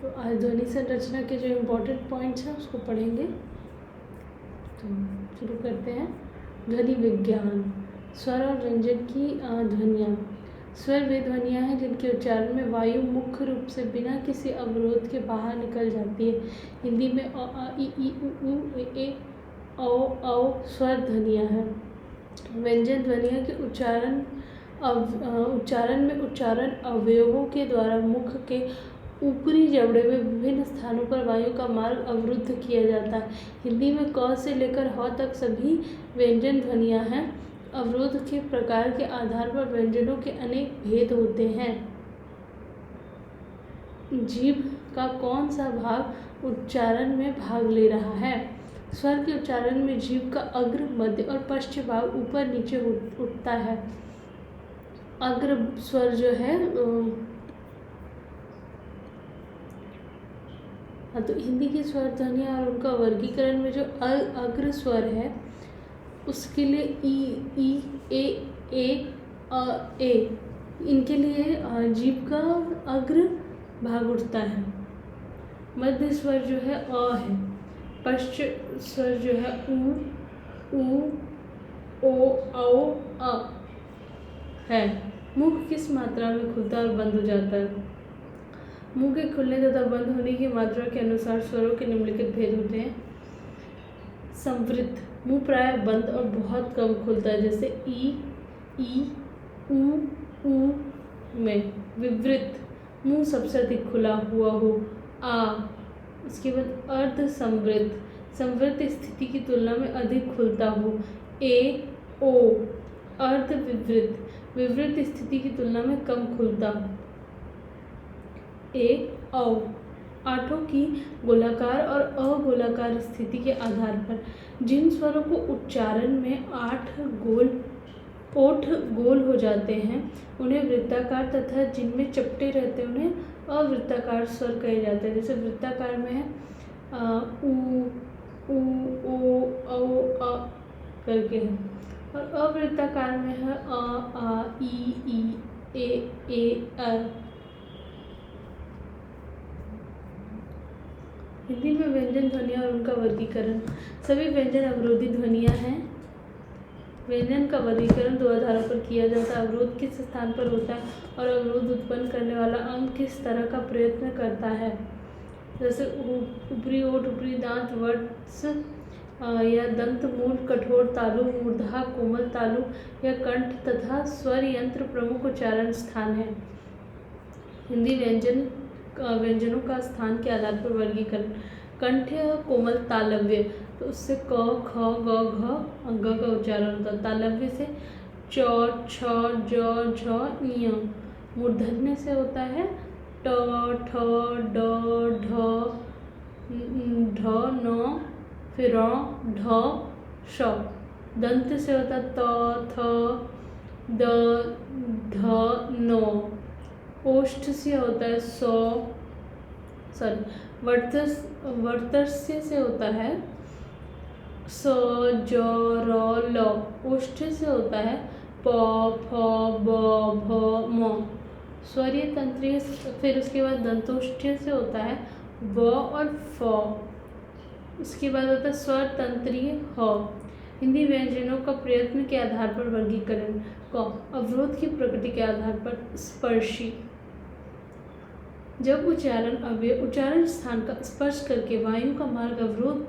तो आज ध्वनि संरचना के जो इम्पोर्टेंट पॉइंट्स हैं उसको पढ़ेंगे। तो शुरू करते हैं। ध्वनि विज्ञान। स्वर और व्यंजन की ध्वनियाँ। स्वर वे ध्वनियाँ हैं जिनके उच्चारण में वायु मुख्य रूप से बिना किसी अवरोध के बाहर निकल जाती है। हिंदी में अ, आ, इ, उ, ए, औ स्वर ध्वनियाँ हैं। व्यंजन ध्वनियों के उच्चारण में उच्चारण अवयवों के द्वारा मुख के ऊपरी जबड़े में विभिन्न स्थानों पर वायु का मार्ग अवरुद्ध किया जाता है। हिंदी में क से लेकर ह तक सभी व्यंजन ध्वनियाँ हैं। अवरोध के प्रकार के आधार पर व्यंजनों के अनेक भेद होते हैं। जीभ का कौन सा भाग उच्चारण में भाग ले रहा है? स्वर के उच्चारण में जीभ का अग्र, मध्य और पश्च भाग ऊपर नीचे उठता है। अग्र स्वर जो है तो हिंदी की स्वर ध्वनियाँ और उनका वर्गीकरण में जो अग्र स्वर है उसके लिए ई, ए, अ, ए, इनके लिए जीभ का अग्र भाग उठता है। मध्य स्वर जो है अ है। पश्च स्वर जो है उ, ओ, औ, अ है। मुख किस मात्रा में खुलता और बंद हो जाता है? मुंह के खुलने तथा बंद होने की मात्रा के अनुसार स्वरों के निम्नलिखित भेद होते हैं। संवृत मुंह प्राय बंद और बहुत कम खुलता है, जैसे ई, ऊ में। विवृत मुंह सबसे अधिक खुला हुआ हो, आ। उसके बाद अर्ध संवृत संवृत स्थिति की तुलना में अधिक खुलता हो, ए, ओ। अर्ध विवृत विवृत स्थिति की तुलना में कम खुलता हो, ए, औ। आठों की गोलाकार और अगोलाकार स्थिति के आधार पर जिन स्वरों को उच्चारण में ओठ गोल हो जाते हैं उन्हें वृत्ताकार तथा जिनमें चपटे रहते हैं उन्हें अवृत्ताकार स्वर कहे जाते हैं। जैसे वृत्ताकार में है उ, ओ, औ, अ करके है, और अवृत्ताकार में है अ, आ, ई, ए, अ। हिंदी में व्यंजन ध्वनियाँ और उनका वर्गीकरण। सभी व्यंजन अवरोधी ध्वनियाँ हैं। व्यंजन का वर्गीकरण दो आधारों पर किया जाता है। अवरोध किस स्थान पर होता है और अवरोध उत्पन्न करने वाला अंग किस तरह का प्रयत्न करता है। जैसे ऊपरी ओठ, ऊपरी दांत, वत्स या दंत मूल, कठोर तालु, मूर्धा, कोमल तालु या कंठ तथा स्वर यंत्र प्रमुख उच्चारण स्थान है। हिंदी व्यंजनों का स्थान के आधार पर वर्गीकरण। कंठ कोमल तालव्य, तो उससे क, ख, ग, घ, ग का उच्चारण होता है। तालव्य से च, छ, ज, झ, ञ। मूर्धन्य से होता है ट, ठ, ड, ढ, न, फिर ढ, श। दंत से होता है त, थ, द, ध, न। ओष्ठ से होता है वर्तस्य से होता है स, ज, र, ल। ओष्ठ से होता है प, फ, ब, भ, म। स्वरीय तंत्रीय, फिर उसके बाद दंतोष्ठ से होता है व और फ। उसके बाद होता है स्वर तंत्रीय ह। हिंदी व्यंजनों का प्रयत्न के आधार पर वर्गीकरण। क, अवरोध की प्रकृति के आधार पर स्पर्शी। जब उच्चारण स्थान का स्पर्श करके वायु का मार्ग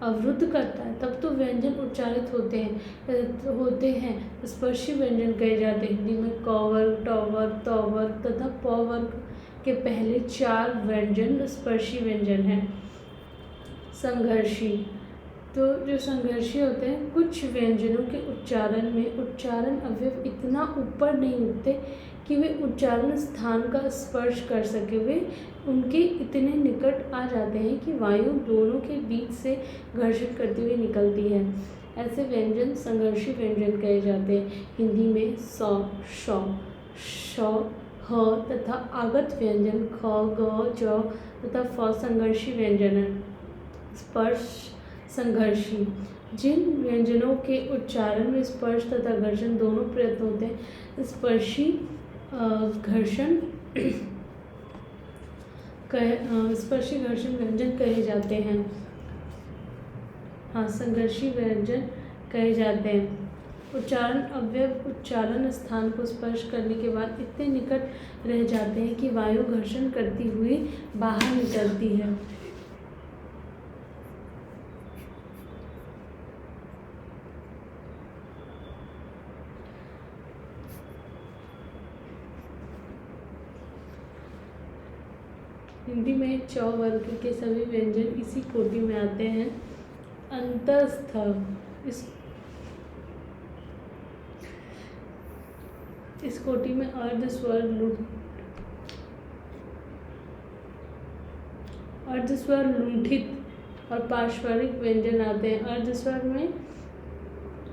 अवरुद्ध करता है तब तो व्यंजन उच्चारित होते हैं। स्पर्शी व्यंजन कहे जाते हैं। हिंदी में क वर्ग, ट वर्ग, त वर्ग तथा प वर्ग के पहले 4 व्यंजन स्पर्शी व्यंजन हैं। संघर्षी, तो जो संघर्षी होते हैं, कुछ व्यंजनों के उच्चारण में उच्चारण अवयव इतना ऊपर नहीं उठते कि वे उच्चारण स्थान का स्पर्श कर सके। वे उनके इतने निकट आ जाते हैं कि वायु दोनों के बीच से घर्षण करती हुई निकलती है। ऐसे व्यंजन संघर्षी व्यंजन कहे जाते हैं। हिंदी में स, श, श, ह तथा आगत व्यंजन ख, ग, ज तथा फ संघर्षी व्यंजन है। स्पर्श संघर्षी, जिन व्यंजनों के उच्चारण में स्पर्श तथा घर्षण दोनों प्रयत्न होते हैं। स्पर्शी घर्षण स्पर्शी घर्षण व्यंजन कहे जाते हैं। हाँ, संघर्षी व्यंजन कहे जाते हैं। उच्चारण अवयव उच्चारण स्थान को स्पर्श करने के बाद इतने निकट रह जाते हैं कि वायु घर्षण करती हुई बाहर निकलती है। हिंदी में च वर्ग के सभी व्यंजन इसी कोटि में आते हैं। अंतस्थ इस कोटि में अर्ध स्वर लुंठित और पार्श्वरिक व्यंजन आते हैं। अर्ध स्वर में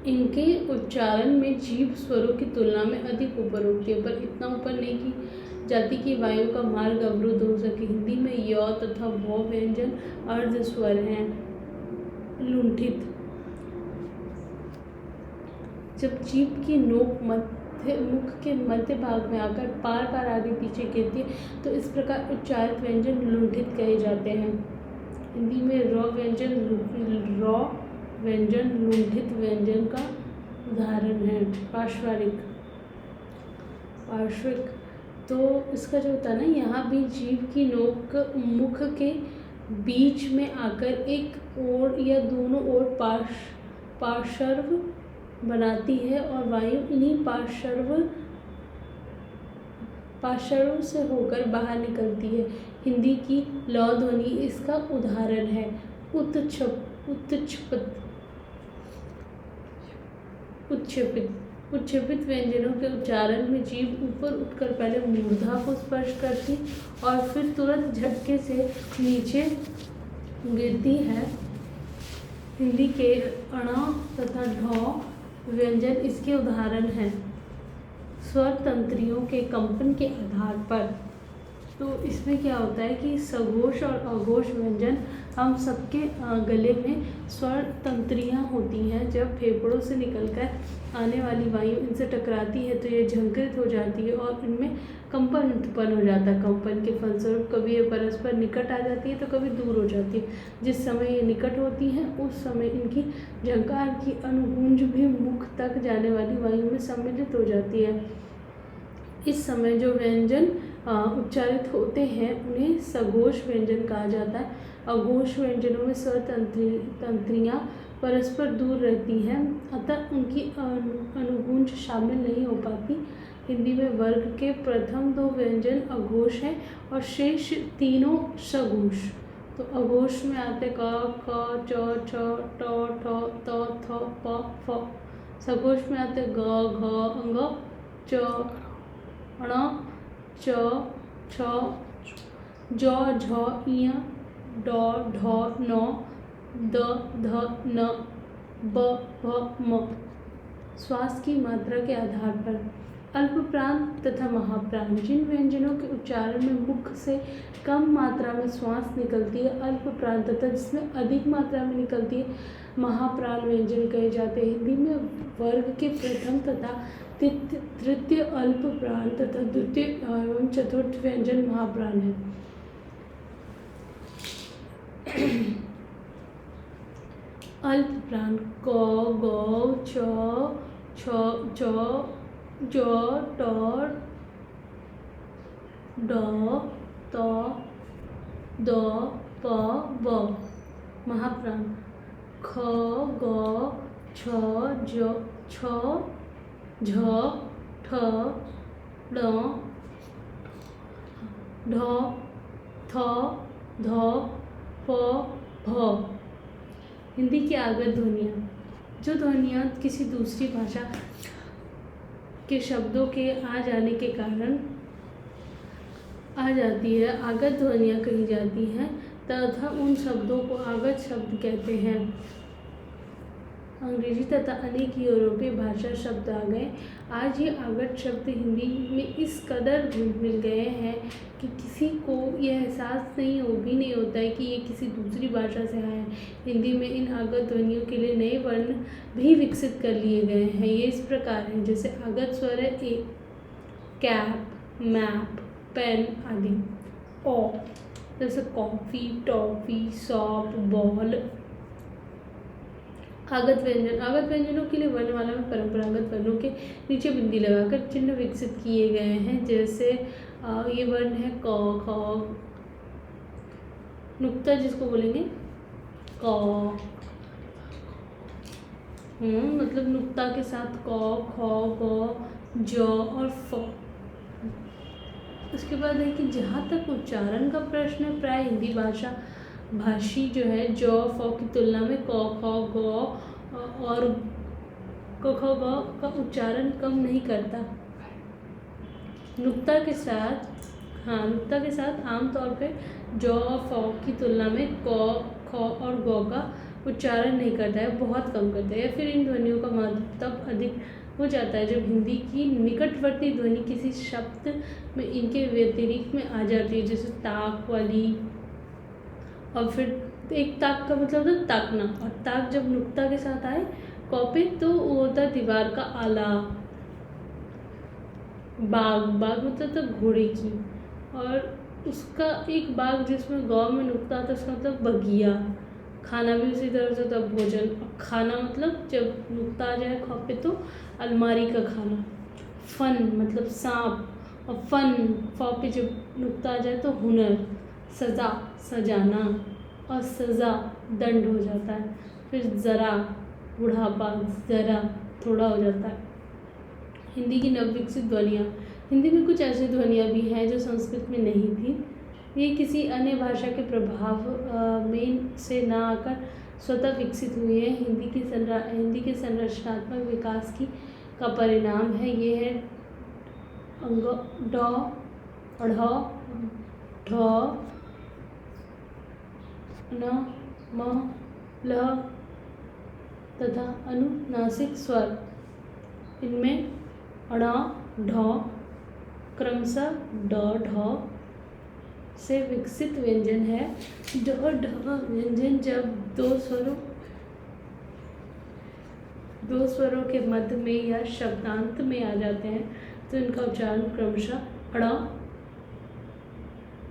इनके उच्चारण में जीभ स्वरों की तुलना में अधिक ऊपर उठती है, पर इतना ऊपर नहीं की जाती कि वायु का मार्ग अवरुद्ध हो सके। हिंदी में य तथा व व्यंजन अर्ध स्वर हैं। लुंठित जब जीभ की नोक मुख के मध्य भाग में आकर बार बार आगे पीछे गिरती है तो इस प्रकार उच्चारित व्यंजन लुंठित कहे जाते हैं। हिंदी में र व्यंजन लुंठित व्यंजन का उदाहरण है। पार्श्विक तो इसका जो होता है ना, यहाँ भी जीभ की नोक मुख के बीच में आकर एक ओर या दोनों ओर पार्श्व बनाती है और वायु इन्हीं पार्श्व से होकर बाहर निकलती है। हिंदी की लौ ध्वनि इसका उदाहरण है। उत्क्षेपित व्यंजनों के उच्चारण में जीभ ऊपर उठकर पहले मूर्धा को स्पर्श करती और फिर तुरंत झटके से नीचे गिरती है। हिंदी के अण तथा ढ व्यंजन इसके उदाहरण हैं। स्वर तंत्रियों के कंपन के आधार पर तो इसमें क्या होता है कि सघोष और अघोष व्यंजन हम सबके गले में स्वर तंत्रियाँ होती हैं। जब फेफड़ों से निकलकर आने वाली वायु इनसे टकराती है तो ये झंकृत हो जाती है और इनमें कंपन उत्पन्न हो जाता है। कंपन के फलस्वरूप कभी ये परस्पर निकट आ जाती है तो कभी दूर हो जाती है। जिस समय ये निकट होती हैं उस समय इनकी झंकार की अनुगूंज भी मुख तक जाने वाली वायु में सम्मिलित हो जाती है। इस समय जो व्यंजन उच्चारित होते हैं उन्हें सघोष व्यंजन कहा जाता है। अघोष व्यंजनों में स्वर तंत्रियाँ परस्पर दूर रहती हैं, अतः उनकी अनुगूंज शामिल नहीं हो पाती। हिंदी में वर्ग के प्रथम दो व्यंजन अघोष हैं और शेष तीनों सघोष। तो अघोष में आते क, ख, च, छ, ट, ठ, त, थ, प, फ। सघोष में आते ग, घ, अंग, च, ण, च, छ, ज, झ, ञ, ड, ढ, न, द, ध, न, ब, भ, म। श्वास की मात्रा के आधार पर अल्प प्रांत तथा महाप्राण जिन व्यंजनों के उच्चारण में मुख से कम मात्रा में श्वास निकलती है अल्प प्राण तथा जिसमें अधिक मात्रा में निकलती है महाप्राण व्यंजन कहे जाते हैं। हिंदी में वर्ग के प्रथम तथा तृतीय अल्प प्राण तथा द्वितीय एवं चतुर्थ व्यंजन महाप्राण है। अल्प प्राण क, ग, च, छ, ज, ट, ड, त, द, प, ब। महाप्राण ख, ग, छ, ज, छ, झ, ठ, ड, ढ, थ, ध, प, भ। हिंदी की आगत ध्वनियाँ जो ध्वनियाँ किसी दूसरी भाषा के शब्दों के आ जाने के कारण आ जाती है आगत ध्वनियाँ कही जाती हैं तथा उन शब्दों को आगत शब्द कहते हैं। अंग्रेजी तथा अनेक यूरोपीय भाषा शब्द आ गए। आज ये आगत शब्द हिंदी में इस कदर घुल मिल गए हैं कि किसी को यह एहसास नहीं होता है कि ये किसी दूसरी भाषा से आए हैं। हिंदी में इन आगत ध्वनियों के लिए नए वर्ण भी विकसित कर लिए गए हैं। ये इस प्रकार हैं जैसे आगत स्वर है ए, कैप, मैप, पेन आदि। ओ जैसे कॉफ़ी, टॉफ़ी, सॉप, बॉल। आगत व्यंजन, आगत व्यंजनों के लिए वर्णमाला में परंपरागत वर्णों के नीचे बिंदी लगाकर चिन्ह विकसित किए गए हैं। जैसे ये वर्ण है क, ख, नुक्ता जिसको बोलेंगे क, मतलब नुक्ता के साथ क, ख, ग, ज और फ। उसके बाद है कि जहाँ तक उच्चारण का प्रश्न है, प्राय हिंदी भाषी जो है ज, फ की तुलना में क, ख, ग और क, ख, ग का उच्चारण कम नहीं करता। नुक्ता के साथ आमतौर पे ज, फ की तुलना में क, ख और ग का उच्चारण नहीं करता है, बहुत कम करता है, या फिर इन ध्वनियों का महत्व तब अधिक हो जाता है जब हिंदी की निकटवर्ती ध्वनि किसी शब्द में इनके व्यतिरिक्त में आ जाती है, जैसे ताक वाली। और फिर एक ताक का मतलब होता है ताकना, और ताक जब नुक्ता के साथ आए क पे तो वो होता है दीवार का आला। बाग मतलब तो घोड़े की, और उसका एक बाग जिसमें गौ में नुक्ता आता है उसका मतलब बगिया। खाना भी उसी तरह से होता है भोजन। खाना मतलब जब नुक्ता आ जाए ख पे तो अलमारी का खाना। फन मतलब सांप, और फन फ पे जब नुक्ता आ जाए तो हुनर। सजा सजाना, और सजा दंड हो जाता है। फिर ज़रा बुढ़ापा, ज़रा थोड़ा हो जाता है। हिंदी की नवविकसित ध्वनियाँ, हिंदी में कुछ ऐसी ध्वनियाँ भी हैं जो संस्कृत में नहीं थी। ये किसी अन्य भाषा के प्रभाव में से ना आकर स्वतः विकसित हुई है। हिंदी के संरचनात्मक विकास का परिणाम है। ये है अंग, ड, ढ़, ढ, न, म, ल तथा अनुनासिक स्वर। इनमें अण, ढ क्रमशः ड, ढ से विकसित व्यंजन है। ड, ढ व्यंजन जब दो स्वरों के मध्य में या शब्दांत में आ जाते हैं तो इनका उच्चारण क्रमशः अण,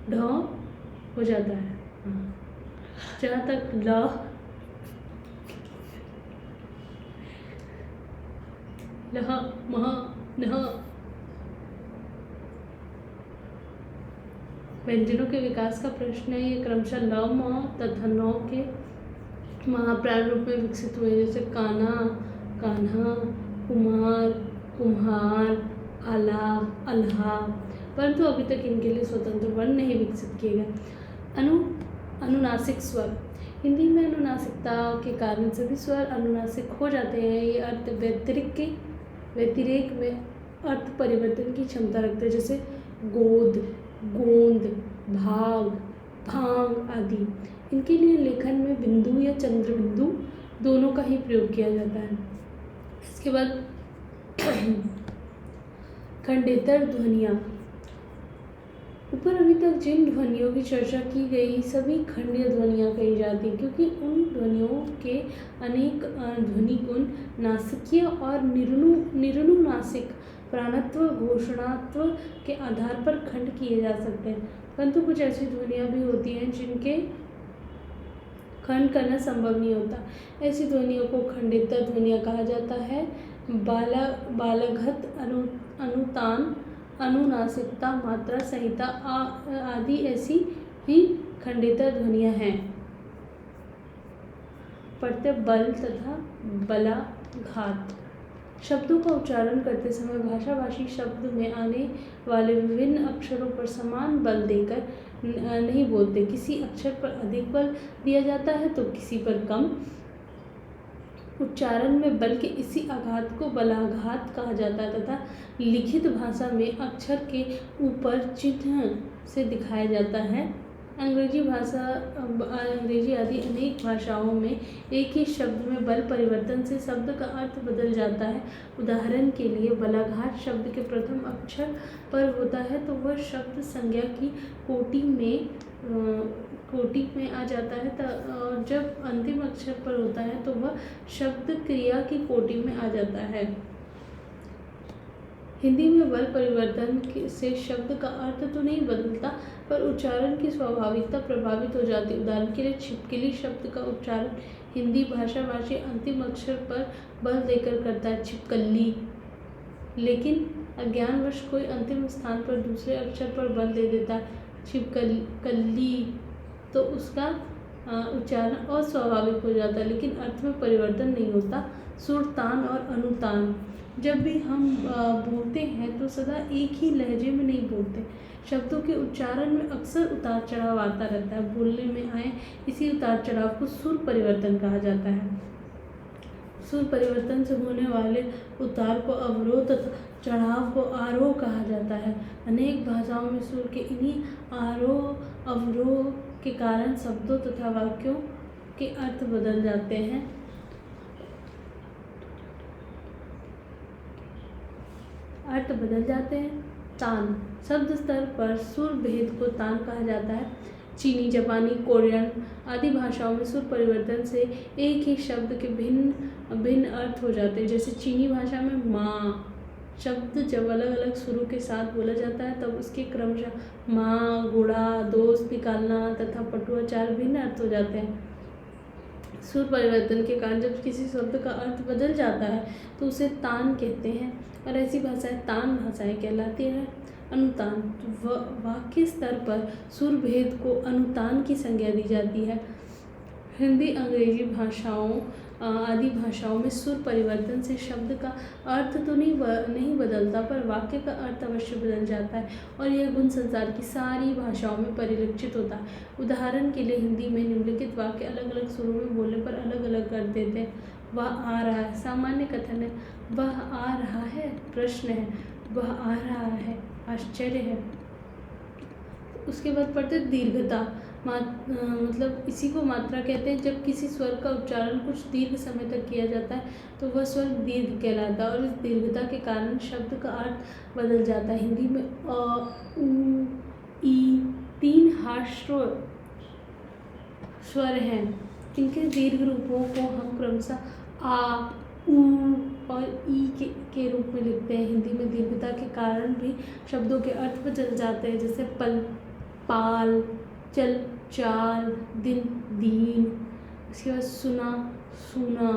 ढ हो जाता है। जहाँ तक ल, लह, मह, नह व्यंजनों के विकास का प्रश्न है, ये क्रमशः ल, म तथा न के महाप्राण रूप में विकसित हुए, जैसे काना, कान्हा, कुमार, कुम्हार, आला, अल्हा। परंतु अभी तक इनके लिए स्वतंत्र वर्ण नहीं विकसित किए गए। अनुनासिक स्वर, हिंदी में अनुनासिकता के कारण सभी स्वर अनुनासिक हो जाते हैं। ये अर्थ व्यतिरेक में अर्थ परिवर्तन की क्षमता रखते हैं, जैसे गोद, गोंद, भाग, भांग आदि। इनके लिए लेखन में बिंदु या चंद्र बिंदु दोनों का ही प्रयोग किया जाता है। इसके बाद खंडेतर ध्वनियाँ। ऊपर अभी तक जिन ध्वनियों की चर्चा की गई सभी खंडीय ध्वनियाँ कही जाती हैं, क्योंकि उन ध्वनियों के अनेक ध्वनि गुण नासिकीय और निरनुनासिक प्राणत्व घोषणात्व के आधार पर खंड किए जा सकते हैं। परंतु कुछ ऐसी ध्वनियाँ भी होती हैं जिनके खंड करना संभव नहीं होता। ऐसी ध्वनियों को खंडेतर ध्वनियाँ कहा जाता है। बालघत, अनुतान, अनुनासिकता, मात्रा संहिता आदि ऐसी ही खंडेतर ध्वनियाँ हैं। प्रत्यय बल तथा बलाघात। शब्दों का उच्चारण करते समय भाषाभाषी शब्द में आने वाले विभिन्न अक्षरों पर समान बल देकर नहीं बोलते। किसी अक्षर पर अधिक बल दिया जाता है तो किसी पर कम। उच्चारण में बल के इसी आघात को बलाघात कहा जाता है तथा लिखित भाषा में अक्षर के ऊपर चिन्ह से दिखाया जाता है। अंग्रेजी आदि अनेक भाषाओं में एक ही शब्द में बल परिवर्तन से शब्द का अर्थ बदल जाता है। उदाहरण के लिए बलाघात शब्द के प्रथम अक्षर पर होता है तो वह शब्द संज्ञा की कोटि में आ जाता है, और जब अंतिम अक्षर पर होता है तो वह शब्द क्रिया की कोटि में आ जाता है। हिंदी में बल परिवर्तन से शब्द का अर्थ तो नहीं बदलता, पर उच्चारण की स्वाभाविकता प्रभावित हो जाती है। उदाहरण के लिए छिपकली शब्द का उच्चारण हिंदी भाषाभाषी अंतिम अक्षर पर बल देकर करता है, छिपकली। लेकिन अज्ञानवश कोई अंतिम स्थान पर दूसरे अक्षर पर बल दे देता है, छिपकली, तो उसका उच्चारण अस्वाभाविक हो जाता है, लेकिन अर्थ में परिवर्तन नहीं होता। सुर, तान और अनुतान। जब भी हम बोलते हैं तो सदा एक ही लहजे में नहीं बोलते। शब्दों के उच्चारण में अक्सर उतार चढ़ाव आता रहता है। बोलने में आए इसी उतार चढ़ाव को सुर परिवर्तन कहा जाता है। सुर परिवर्तन से होने वाले उतार को अवरोह तथा चढ़ाव को आरोह कहा जाता है। अनेक भाषाओं में सुर के इन्हीं आरोह अवरोह के कारण शब्दों तथा वाक्यों के अर्थ बदल जाते हैं। तान। शब्द स्तर पर सुर भेद को तान कहा जाता है। चीनी, जापानी, कोरियन आदि भाषाओं में सुर परिवर्तन से एक ही शब्द के भिन्न भिन्न अर्थ हो जाते हैं। जैसे चीनी भाषा में माँ शब्द जब अलग अलग सुरों के साथ बोला जाता है तब उसके क्रमशः माँ, गुड़ा, दोस्त, निकालना तथा पटुआ चार भिन्न अर्थ हो जाते हैं। सुर परिवर्तन के कारण जब किसी शब्द का अर्थ बदल जाता है तो उसे तान कहते हैं, और ऐसी भाषाएं तान भाषाएं कहलाती हैं। अनुतान। वाक्य स्तर पर सुर भेद को अनुतान की संज्ञा दी जाती है। हिंदी, अंग्रेजी भाषाओं आदि भाषाओं में सुर परिवर्तन से शब्द का अर्थ तो नहीं बदलता, पर वाक्य का अर्थ अवश्य बदल जाता है, और यह गुण संसार की सारी भाषाओं में परिलक्षित होता है। उदाहरण के लिए हिंदी में निम्नलिखित वाक्य अलग अलग सुरों में बोलने पर अलग अलग कर देते हैं। वह आ रहा है, सामान्य कथन है। वह आ रहा है, प्रश्न है। वह आ रहा है, आश्चर्य है। उसके बाद पढ़ते दीर्घता। मतलब इसी को मात्रा कहते हैं। जब किसी स्वर का उच्चारण कुछ दीर्घ समय तक किया जाता है तो वह स्वर दीर्घ कहलाता है, और इस दीर्घता के कारण शब्द का अर्थ बदल जाता है। हिंदी में अ, उ, ई 3 हार्श्व स्वर हैं। इनके दीर्घ रूपों को हम क्रमशः आ, उ और ई के रूप में लिखते हैं। हिंदी में दीर्घता के कारण भी शब्दों के अर्थ बदल जाते हैं, जैसे पल, पाल, चल, चाल, दिन, दीन। इसके बाद सुना, सूना।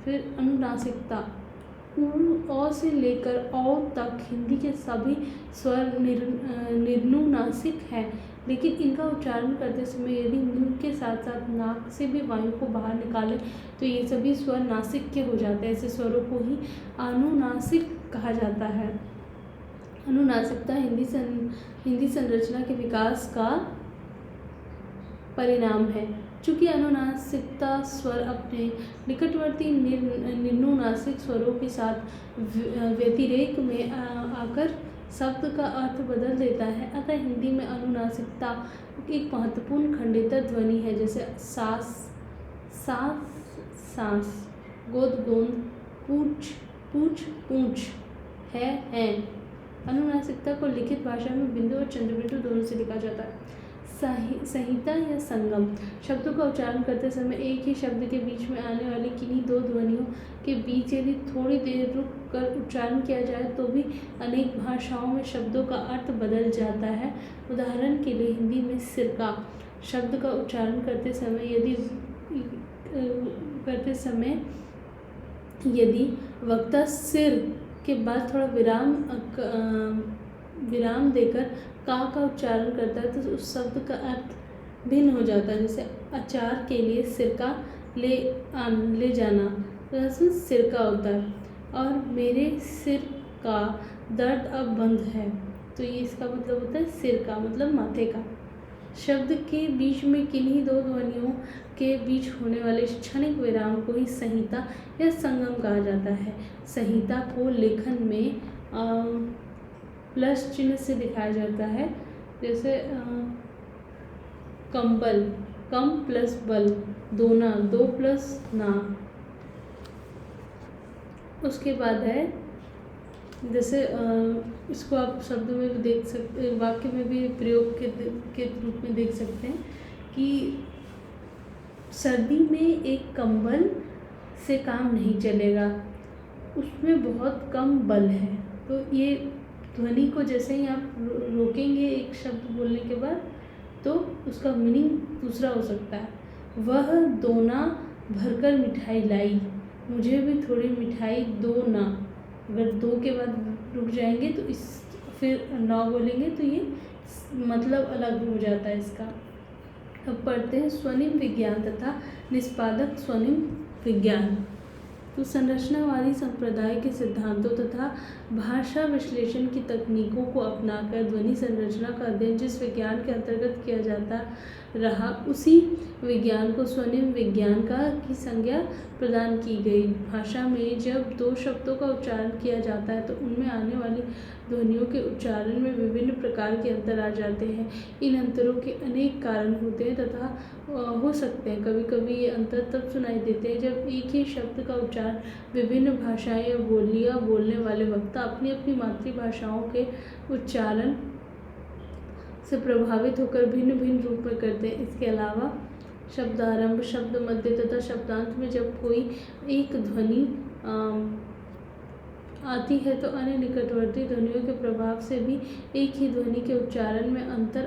फिर अनुनासिकता। अ से लेकर औ तक हिंदी के सभी स्वर निर्नुनासिक हैं, लेकिन इनका उच्चारण करते समय यदि मुंह के साथ साथ नाक से भी वायु को बाहर निकालें तो ये सभी स्वर नासिक के हो जाते हैं। ऐसे स्वरों को ही अनुनासिक कहा जाता है। अनुनासिकता हिंदी संरचना के विकास का परिणाम है। चूँकि अनुनासिकता स्वर अपने निकटवर्ती निम्नुनासिक स्वरों के साथ व्यतिरेक में आकर शब्द का अर्थ बदल देता है, अतः हिंदी में अनुनासिकता एक महत्वपूर्ण खंडेतर ध्वनि है, जैसे सास, सास, सांस, गोद, गोंद, पूछ, पूछ, पूछ, है। अनुनासिकता को लिखित भाषा में बिंदु और चंद्रबिंदु दोनों से लिखा जाता है। संहिता या संगम। शब्दों का उच्चारण करते समय एक ही शब्द के बीच में आने वाली किन्हीं दो ध्वनियों के बीच यदि थोड़ी देर रुक कर उच्चारण किया जाए तो भी अनेक भाषाओं में शब्दों का अर्थ बदल जाता है। उदाहरण के लिए हिंदी में सिरका शब्द का उच्चारण करते समय यदि वक्ता सिर के बाद थोड़ा विराम देकर का उच्चारण करता है तो उस शब्द का अर्थ भिन्न हो जाता है। जैसे अचार के लिए सिरका ले जाना, तो इसमें सिरका होता है। और मेरे सिर का दर्द अब बंद है, तो ये इसका मतलब होता है सिर का मतलब माथे का। शब्द के बीच में किन्हीं दो ध्वनियों के बीच होने वाले क्षणिक विराम को ही संहिता या संगम कहा जाता है। संहिता को लेखन में प्लस चिन्ह से दिखाया जाता है, जैसे कंबल, कम प्लस बल, दोना, दो प्लस ना। उसके बाद है जैसे इसको आप शब्दों में भी देख सकते, वाक्य में भी प्रयोग के रूप में देख सकते हैं कि सर्दी में एक कंबल से काम नहीं चलेगा, उसमें बहुत कम बल है। तो ये ध्वनि को जैसे ही आप रोकेंगे एक शब्द बोलने के बाद तो उसका मीनिंग दूसरा हो सकता है। वह दोना भरकर मिठाई लाई, मुझे भी थोड़ी मिठाई दो ना। अगर दो के बाद रुक जाएंगे तो इस फिर ना बोलेंगे तो ये मतलब अलग हो जाता है इसका। अब पढ़ते हैं स्वनिम विज्ञान तथा निष्पादक स्वनिम विज्ञान। तो संरचनावादी संप्रदाय के सिद्धांतों तथा भाषा विश्लेषण की तकनीकों को अपनाकर ध्वनि संरचना का अध्ययन जिस विज्ञान के अंतर्गत किया जाता रहा, उसी विज्ञान को स्वनिम विज्ञान की संज्ञा प्रदान की गई। भाषा में जब दो शब्दों का उच्चारण किया जाता है तो उनमें आने वाली ध्वनियों के उच्चारण में विभिन्न प्रकार के अंतर आ जाते हैं। इन अंतरों के अनेक कारण होते हैं तथा हो सकते हैं। कभी कभी ये अंतर तब सुनाई देते हैं जब एक ही शब्द का उच्चारण विभिन्न भाषाएं या बोलियां बोलने वाले वक्ता अपनी अपनी मातृभाषाओं के उच्चारण से प्रभावित होकर भिन्न भिन्न रूप में करते हैं। इसके अलावा शब्दारंभ, शब्द मध्य तथा शब्दांत में जब कोई एक ध्वनि आती है तो अन्य निकटवर्ती ध्वनियों के प्रभाव से भी एक ही ध्वनि के उच्चारण में अंतर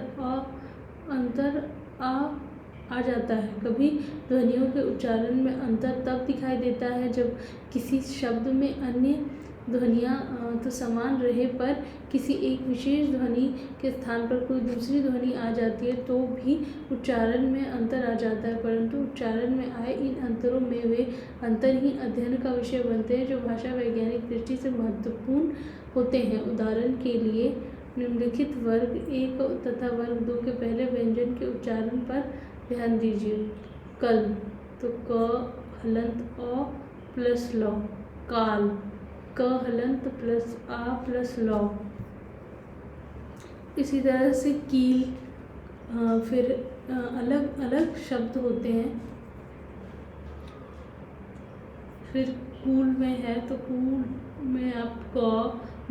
आ जाता है। कभी ध्वनियों के उच्चारण में अंतर तब दिखाई देता है जब किसी शब्द में अन्य ध्वनियाँ तो समान रहे पर किसी एक विशेष ध्वनि के स्थान पर कोई दूसरी ध्वनि आ जाती है तो भी उच्चारण में अंतर आ जाता है, परंतु उच्चारण में आए इन अंतरों में वे अंतर ही अध्ययन का विषय बनते हैं जो भाषा वैज्ञानिक दृष्टि से महत्वपूर्ण होते हैं। उदाहरण के लिए निम्नलिखित वर्ग 1 तथा वर्ग 2 के पहले व्यंजन के उच्चारण पर ध्यान दीजिए। कल तो क हलंत अ प्लस लौ, काल क हलंत प्लस आ प्लस लौ। इसी तरह से कील फिर अलग अलग शब्द होते हैं। फिर कूल में है तो कूल में आप क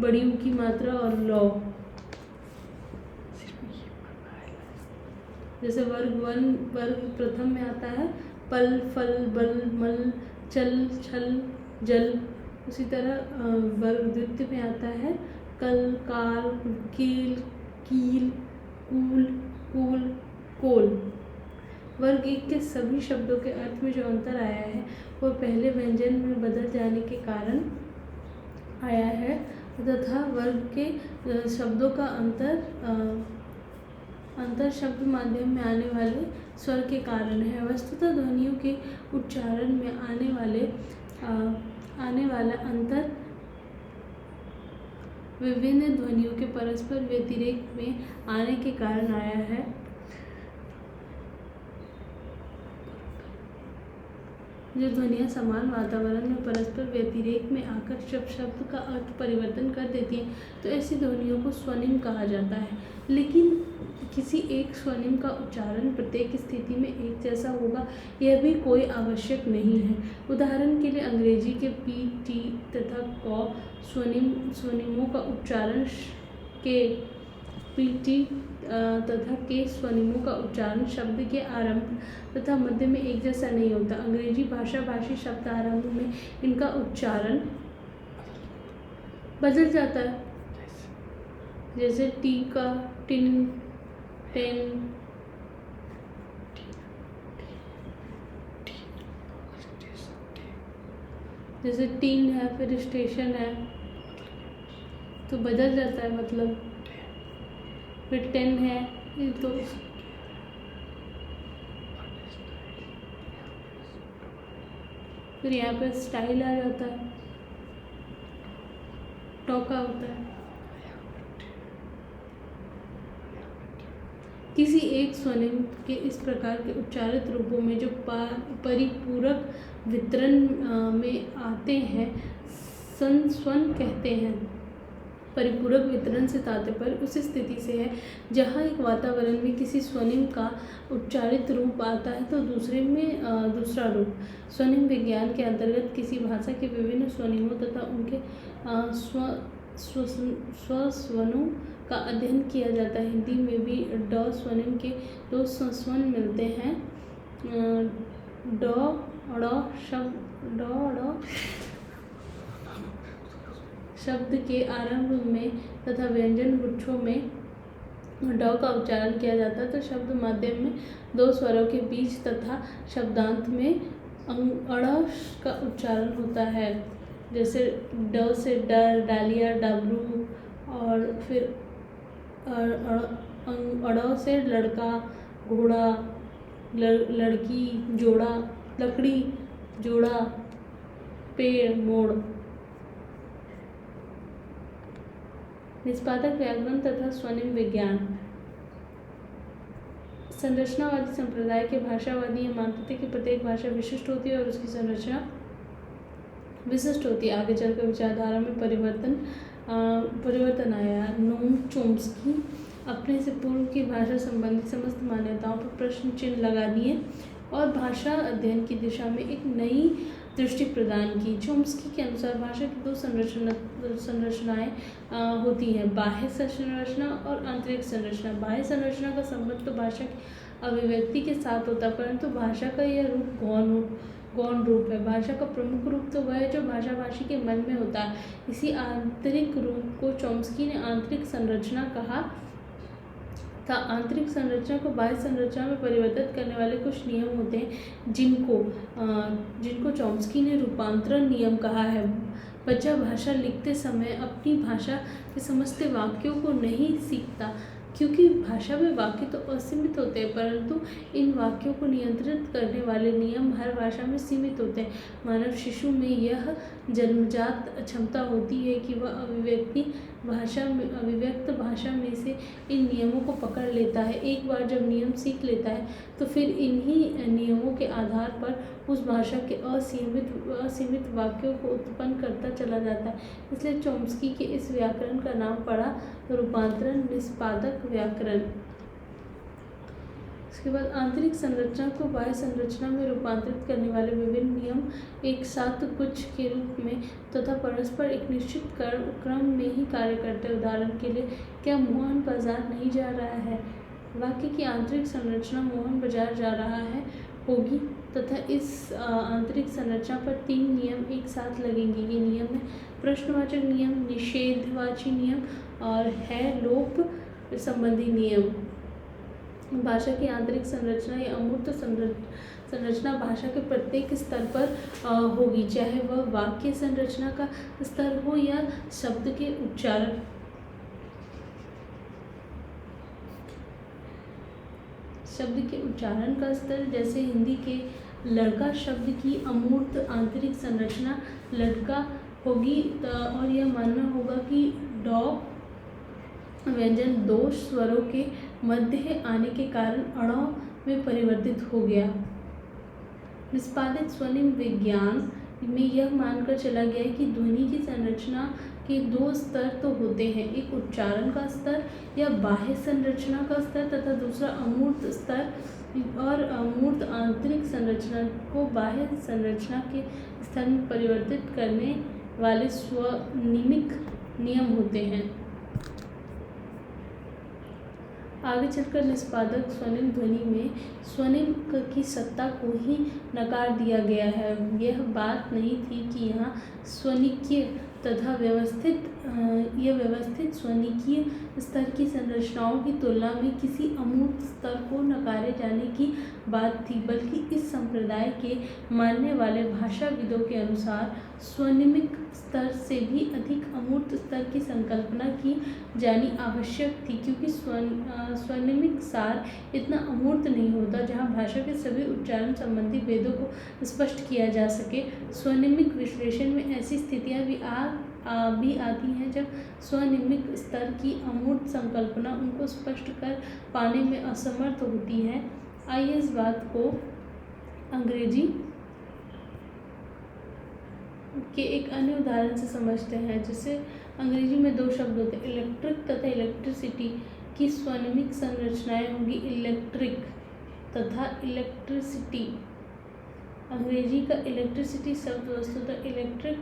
बड़ी ऊ की मात्रा और लौ। जैसे वर्ग प्रथम में आता है पल, फल, बल, मल, चल, छल, जल। उसी तरह वर्ग द्वितीय में आता है कल, काल, कील, कील, कूल, कूल, कोल। वर्ग 1 के सभी शब्दों के अर्थ में जो अंतर आया है वह पहले व्यंजन में बदल जाने के कारण आया है तथा वर्ग के शब्दों का अंतर शब्द माध्यम में आने वाले स्वर के कारण है। वस्तुतः ध्वनियों के उच्चारण में आने वाला अंतर विभिन्न ध्वनियों के परस्पर व्यतिरेक में आने के कारण आया है। जो ध्वनियाँ समान वातावरण में परस्पर व्यतिरेक में आकर शब्द का अर्थ परिवर्तन कर देती हैं तो ऐसी ध्वनियों को स्वनिम कहा जाता है। लेकिन किसी एक स्वनिम का उच्चारण प्रत्येक स्थिति में एक जैसा होगा यह भी कोई आवश्यक नहीं है। उदाहरण के लिए अंग्रेजी के पी, टी तथा क स्वनिमों का उच्चारण के पी, टी तथा के स्वनिमों का उच्चारण शब्द के आरंभ तथा मध्य में एक जैसा नहीं होता। अंग्रेजी भाषी शब्द आरंभ में इनका उच्चारण बदल जाता है। जैसे टी का टिन, टेन, जैसे टीन है फिर स्टेशन है तो बदल जाता है मतलब। फिर 10 है तो फिर यहाँ पे स्टाइल आ जाता है, टोका होता है। किसी एक स्वनिम के इस प्रकार के उच्चारित रूपों में जो परिपूरक वितरण में आते हैं संस्वन कहते हैं। परिपूरक वितरण से तात्पर्य उस स्थिति से है जहाँ एक वातावरण में किसी स्वनिम का उच्चारित रूप आता है तो दूसरे में दूसरा रूप। स्वनिम विज्ञान के अंतर्गत किसी भाषा के विभिन्न स्वनिमों तथा उनके स्वस्वनों का अध्ययन किया जाता है। हिंदी में भी ड स्वनिम के 2 संस्वन मिलते हैं। ड, ड़ शब्द ड, ड़ शब्द के आरंभ में तथा व्यंजन गुच्छों में ड का उच्चारण किया जाता है तो शब्द माध्यम में दो स्वरों के बीच तथा शब्दांत में अड़ का उच्चारण होता है। जैसे ड से डर, डालिया, डबरू, और फिर अड़ से लड़का, घोड़ा, लड़की, जोड़ा, लकड़ी, जोड़ा, पेड़, मोड़। निष्पादक व्याकरण तथा स्वनिम विज्ञान। संरचनावादी संप्रदाय के भाषावादी ये मानते थे कि प्रत्येक भाषा विशिष्ट होती है और उसकी संरचना विशिष्ट होती है। आगे चलकर विचारधारा में परिवर्तन आया। नोम चोम्स्की अपने से पूर्व की भाषा संबंधी समस्त मान्यताओं पर प्रश्न चिन्ह लगा दिए और भाषा अध्ययन की दिशा में एक नई दृष्टि प्रदान की। चोम्स्की के अनुसार भाषा की दो संरचनाएं होती हैं, बाह्य संरचना और आंतरिक संरचना। बाह्य संरचना का संबंध तो भाषा की अभिव्यक्ति के साथ होता है, परंतु भाषा का यह रूप गौण रूप है। भाषा का प्रमुख रूप तो वह है जो भाषाभाषी के मन में होता है। इसी आंतरिक रूप को चोम्स्की ने आंतरिक संरचना कहा था। आंतरिक संरचना को बाह्य संरचना में परिवर्तित करने वाले कुछ नियम होते हैं जिनको चोम्स्की ने रूपांतरण नियम कहा है। बच्चा भाषा लिखते समय अपनी भाषा के समस्त वाक्यों को नहीं सीखता, क्योंकि भाषा में वाक्य तो असीमित होते हैं, परंतु इन वाक्यों को नियंत्रित करने वाले नियम हर भाषा में सीमित होते हैं। मानव शिशु में यह जन्मजात क्षमता होती है कि वह अभिव्यक्त भाषा में से इन नियमों को पकड़ लेता है। एक बार जब नियम सीख लेता है तो फिर इन्हीं नियमों के आधार पर उस भाषा के असीमित वाक्यों को उत्पन्न करता चला जाता है। इसलिए चोम्स्की के इस व्याकरण का नाम पड़ा रूपांतरण निष्पादक व्याकरण। इसके बाद आंतरिक संरचना को बाह्य संरचना में रूपांतरित करने वाले विभिन्न नियम एक साथ गुच्छ के रूप में तथा परस्पर एक निश्चित क्रम में ही कार्य करते हैं। उदाहरण के लिए, क्या मोहन बाजार नहीं जा रहा है? वाक्य की आंतरिक संरचना मोहन बाजार जा रहा है होगी तथा इस आंतरिक संरचना पर तीन नियम एक साथ लगेंगे। ये नियम है प्रश्नवाचक नियम, निषेधवाची नियम और है लोप संबंधी नियम। भाषा की आंतरिक संरचना या अमूर्त संरचना भाषा के प्रत्येक स्तर पर होगी, चाहे वह वाक्य संरचना का स्तर हो या शब्द के उच्चारण। शब्द के उच्चारण का स्तर, जैसे हिंदी के लड़का शब्द की अमूर्त आंतरिक संरचना लड़का होगी और यह मानना होगा कि ड व्यंजन दो स्वरों के मध्य आने के कारण अण में परिवर्तित हो गया। निष्पादित स्वनिम विज्ञान में यह मानकर चला गया है कि ध्वनि की संरचना के दो स्तर तो होते हैं, एक उच्चारण का स्तर या बाह्य संरचना का स्तर तथा दूसरा अमूर्त स्तर, और अमूर्त आंतरिक संरचना को बाह्य संरचना के स्तर में परिवर्तित करने वाले स्वनिमिक नियम होते हैं। आगे चलकर निष्पादक स्वनिम ध्वनि में स्वनिम की सत्ता को ही नकार दिया गया है। यह बात नहीं थी कि यहाँ स्वनिकीय तथा व्यवस्थित स्वनिकीय स्तर की संरचनाओं की तुलना में किसी अमूर्त स्तर को नकारे जाने की बात थी, बल्कि इस संप्रदाय के मानने वाले भाषाविदों के अनुसार स्वनिमिक स्तर से भी अधिक अमूर्त स्तर की संकल्पना की जानी आवश्यक थी, क्योंकि स्वनिमिक सार इतना अमूर्त नहीं होता जहाँ भाषा के सभी उच्चारण संबंधी भेदों को स्पष्ट किया जा सके। स्वनिमिक विश्लेषण में ऐसी स्थितियाँ भी आती हैं जब स्वनिमिक स्तर की अमूर्त संकल्पना उनको स्पष्ट कर पाने में असमर्थ होती है। आइए इस बात को अंग्रेजी के एक अन्य उदाहरण से समझते हैं। जैसे अंग्रेजी में दो शब्द होते हैं, इलेक्ट्रिक तथा इलेक्ट्रिसिटी की स्वनिमिक संरचनाएं होंगी इलेक्ट्रिक तथा इलेक्ट्रिसिटी। अंग्रेजी का इलेक्ट्रिसिटी शब्द वस्तुतः इलेक्ट्रिक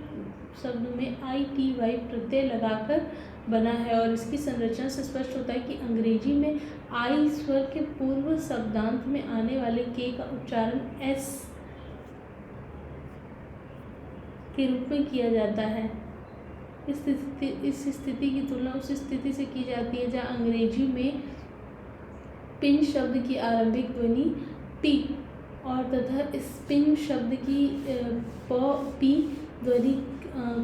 शब्द में ITY प्रत्यय लगाकर बना है और इसकी संरचना से स्पष्ट होता है कि अंग्रेजी में I स्वर के पूर्व शब्दांत में आने वाले K का उच्चारण S के रूप में किया जाता है। इस स्थिति की तुलना उस स्थिति से की जाती है जहाँ अंग्रेजी में पिन शब्द की आरंभिक ध्वनि टी और तथा स्पिन शब्द की पी ध्वनि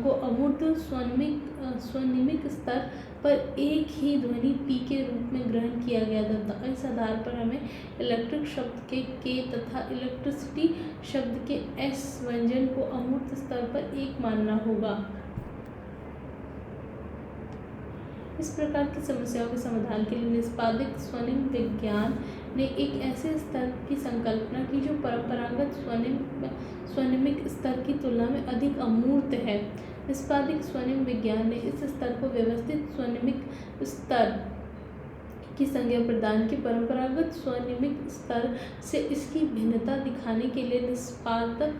को अमूर्त स्वनिमिक स्तर पर एक ही ध्वनि पी के रूप में ग्रहण किया गया था। इस आधार पर हमें इलेक्ट्रिक शब्द के तथा इलेक्ट्रिसिटी शब्द के एस व्यंजन को अमूर्त स्तर पर एक मानना होगा। इस प्रकार की समस्याओं के समाधान के लिए निष्पादित स्वनिम विज्ञान ने एक ऐसे स्तर की संकल्पना की जो परंपरागत स्वनिमिक स्तर की तुलना में अधिक अमूर्त है। निष्पादित स्वनिम विज्ञान ने इस स्तर को व्यवस्थित स्वनिमिक स्तर की संज्ञा प्रदान की। परंपरागत स्वनिमिक स्तर से इसकी भिन्नता दिखाने के लिए निष्पादक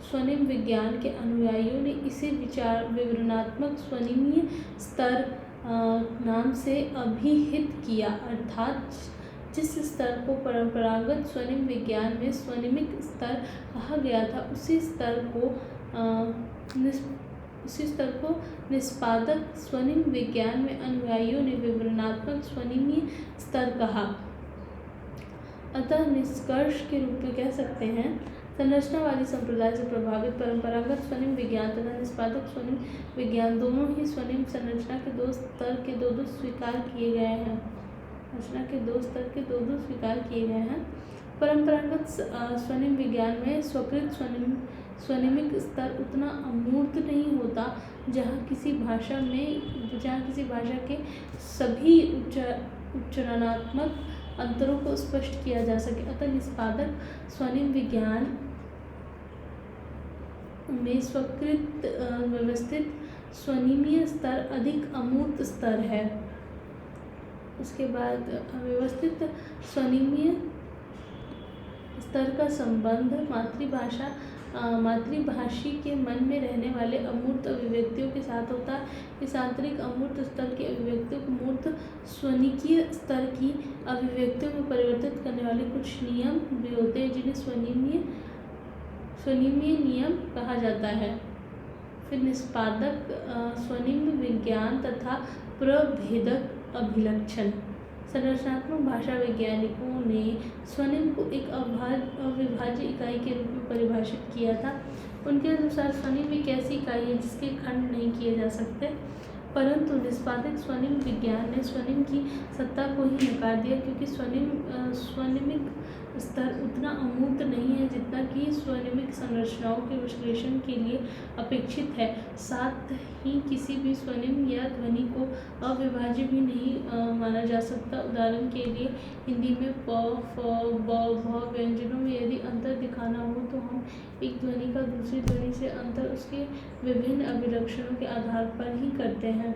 स्वनिम विज्ञान के अनुयायियों ने इसे विवरणात्मक स्वनिमीय स्तर नाम से अभिहित किया, अर्थात जिस स्तर को परंपरागत स्वनिम विज्ञान में स्वनिमिक स्तर कहा गया था उसी स्तर को निष्पादक स्वनिम विज्ञान में अनुयायियों ने विवरणात्मक स्वनिमीय स्तर कहा। अतः निष्कर्ष के रूप में कह सकते हैं, संरचनावादी संप्रदाय से प्रभावित परंपरागत स्वनिम विज्ञान तथा निष्पादक स्वनिम विज्ञान दोनों ही स्वनिम संरचना के दो स्तर के दो स्वीकार किए गए हैं। रचना के दो स्तर के दो स्वीकार किए गए हैं। परंपरागत स्वनिम विज्ञान में स्वीकृत स्वनिमिक स्तर उतना अमूर्त नहीं होता जहाँ किसी भाषा के सभी उच्चारणात्मक अंतरों को स्पष्ट किया जा सके। अतः निष्पादक स्वनिम विज्ञान में स्वीकृत व्यवस्थित स्वनिमीय स्तर अधिक अमूर्त स्तर है। उसके बाद व्यवस्थित स्वनिमीय स्तर का संबंध मातृभाषी के मन में रहने वाले अमूर्त अभिव्यक्तियों के साथ होता है। इस आंतरिक अमूर्त स्तर की अभिव्यक्तियों को मूर्त स्वनिकीय स्तर की अभिव्यक्तियों में परिवर्तित करने वाले कुछ नियम भी होते हैं जिन्हें स्वनिमीय नियम कहा जाता है। फिर निष्पादक स्वनिम विज्ञान तथा प्रभेदक अभिलक्षण। संरचनात्मक भाषा वैज्ञानिकों ने स्वनिम को एक अविभाज्य इकाई के रूप में परिभाषित किया था। उनके अनुसार स्वनिम एक ऐसी इकाई है जिसके खंड नहीं किए जा सकते, परंतु निष्पादित स्वनिम विज्ञान ने स्वनिम की सत्ता को ही नकार दिया, क्योंकि स्वनिमिक स्तर उतना अमूर्त नहीं है जितना कि स्वनिमिक संरचनाओं के विश्लेषण के लिए अपेक्षित है। साथ ही किसी भी स्वनिम या ध्वनि को अविभाज्य भी नहीं माना जा सकता। उदाहरण के लिए हिंदी में प, फ, ब, भ व्यंजनों में यदि अंतर दिखाना हो तो हम एक ध्वनि का दूसरी ध्वनि से अंतर उसके विभिन्न अभिलक्षणों के आधार पर ही करते हैं।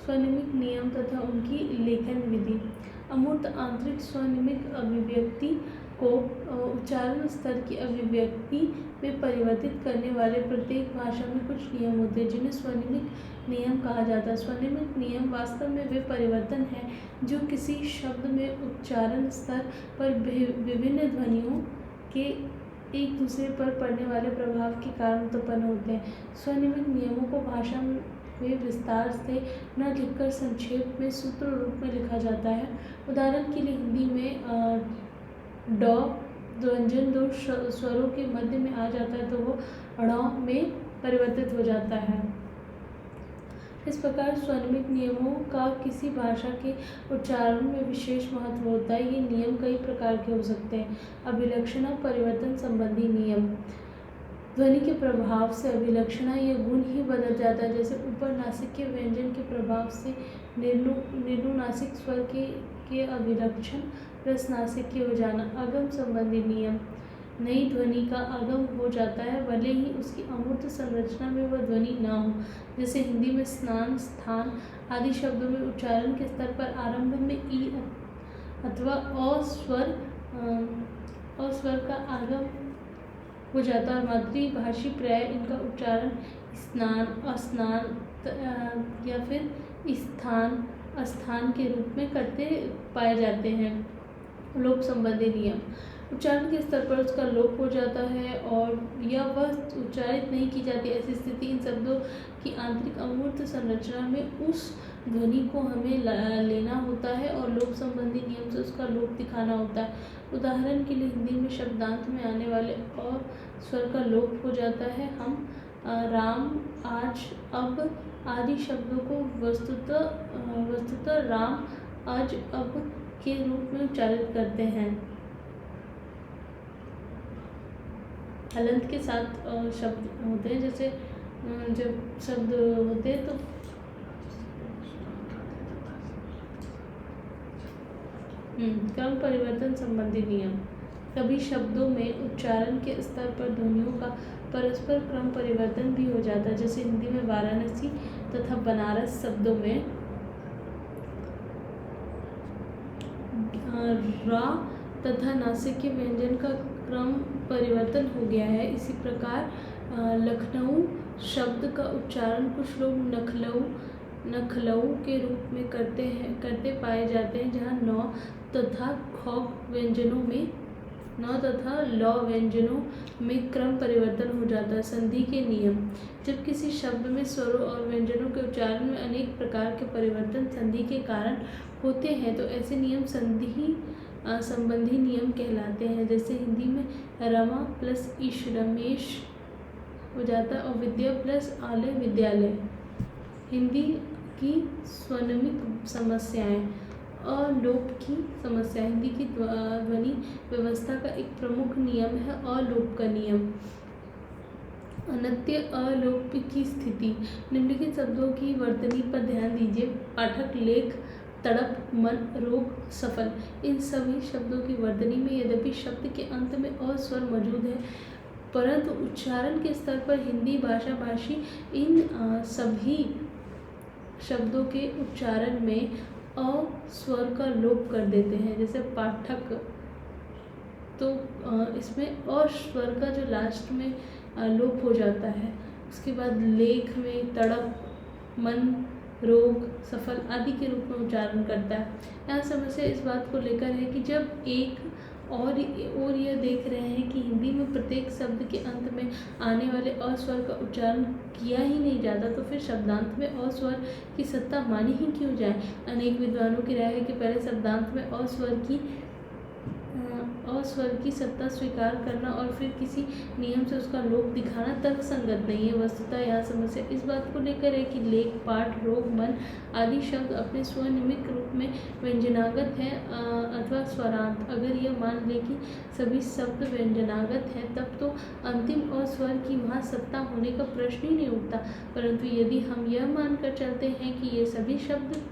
स्वनिमिक नियम तथा उनकी लेखन विधि। अमूर्त आंतरिक स्वनिमिक अभिव्यक्ति को उच्चारण स्तर की अभिव्यक्ति में परिवर्तित करने वाले प्रत्येक भाषा में कुछ नियम होते हैं जिन्हें स्वनिमिक नियम कहा जाता है। स्वनिमिक नियम वास्तव में वे परिवर्तन हैं जो किसी शब्द में उच्चारण स्तर पर विभिन्न ध्वनियों के एक दूसरे पर पड़ने वाले प्रभाव के कारण उत्पन्न होते हैं। स्वनिमिक नियमों को भाषा में विस्तार से न लिखकर संक्षेप में सूत्र रूप में लिखा जाता है। उदाहरण के लिए हिंदी में ड व्यंजन दो स्वरों के मध्य में आ जाता है तो वो ड़ में परिवर्तित हो जाता है। इस प्रकार स्वनिमिक नियमों का किसी भाषा के उच्चारण में विशेष महत्व होता है। ये नियम कई प्रकार के हो सकते हैं। अभिलक्षणा परिवर्तन संबंधी नियम। ध्वनि के प्रभाव से अभिलक्षणा या गुण ही बदल जाता है। जैसे ऊपर नासिक के व्यंजन के प्रभाव से निम्नुनासिक स्वर के अभिलक्षण रसनासिक के हो जाना। आगम संबंधी नियम। नई ध्वनि का आगम हो जाता है भले ही उसकी अमूर्त संरचना में वह ध्वनि न हो। जैसे हिंदी में स्नान, स्थान आदि शब्दों में उच्चारण के स्तर पर आरंभ में ई अथवा अ स्वर का आगम हो जाता है। मातृभाषी प्राय इनका उच्चारण स्नान, अस्नान या फिर स्थान, अस्थान के रूप में करते पाए जाते हैं। लोक संबंधी नियम। उच्चारण के स्तर पर उसका लोप हो जाता है और या वह उच्चारित नहीं की जाती। ऐसी स्थिति इन शब्दों की आंतरिक अमूर्त संरचना में उस ध्वनि को हमें लेना होता है और लोप संबंधी नियम से उसका लोप दिखाना होता है। उदाहरण के लिए हिंदी में शब्दांत में आने वाले अ स्वर का लोप हो जाता है। हम राम, आज, अब आदि शब्दों को वस्तुतः राम, आज, अब के रूप में उच्चारित करते हैं। हलंत के साथ शब्द होते हैं, जैसे जब शब्द होते हैं तो क्रम परिवर्तन संबंधी नियम। कभी शब्दों में उच्चारण के स्तर पर ध्वनियों का परस्पर क्रम परिवर्तन भी हो जाता है। जैसे हिंदी में वाराणसी तथा बनारस शब्दों में रा तथा नासिक के व्यंजन का क्रम परिवर्तन हो गया है। इसी प्रकार लखनऊ शब्द का उच्चारण कुछ लोग नखलऊ के रूप में करते पाए जाते हैं, जहाँ नौ तथा लौ व्यंजनों में क्रम परिवर्तन हो जाता है। संधि के नियम। जब किसी शब्द में स्वरों और व्यंजनों के उच्चारण में अनेक प्रकार के परिवर्तन संधि के कारण होते हैं, तो ऐसे नियम संधि संबंधी नियम कहलाते हैं। जैसे हिंदी में रमा प्लस ईश रमेश हो जाता है और विद्या प्लस आलय विद्यालय। हिंदी की स्वनिमित समस्याएं और लोप की समस्या। हिंदी की ध्वनि व्यवस्था का एक प्रमुख नियम है अलोप का नियम। अनंत्य अलोप की स्थिति। निम्नलिखित शब्दों की वर्तनी पर ध्यान दीजिए। पाठक, लेख, तड़प, मन, रोग, सफल। इन सभी शब्दों की वर्तनी में यद्यपि शब्द के अंत में अ स्वर मौजूद है, परंतु उच्चारण के स्तर पर हिंदी भाषा भाषी इन सभी शब्दों के उच्चारण में अ स्वर का लोप कर देते हैं। जैसे पाठक, तो इसमें अ स्वर का जो लास्ट में लोप हो जाता है। उसके बाद लेख में तड़प, मन, रोग, सफल आदि के रूप में उच्चारण करता है। यहाँ समस्या इस बात को लेकर है कि जब एक और यह देख रहे हैं कि हिंदी में प्रत्येक शब्द के अंत में आने वाले अ स्वर का उच्चारण किया ही नहीं जाता, तो फिर शब्दांत में अ स्वर की सत्ता मानी ही क्यों जाए। अनेक विद्वानों की राय है कि पहले शब्दांत में अ स्वर की सत्ता स्वीकार करना और फिर किसी नियम से उसका लोप दिखाना तर्कसंगत नहीं है। वस्तुतः यह समस्या इस बात को लेकर है कि लेख, पाठ, रोग, मन आदि शब्द अपने स्वनिमित रूप में व्यंजनागत हैं अथवा स्वरांत। अगर यह मान लें कि सभी शब्द व्यंजनागत हैं, तब तो अंतिम अ स्वर की वहाँ सत्ता होने का प्रश्न ही नहीं उठता। परंतु यदि हम यह मानकर चलते हैं कि ये सभी शब्द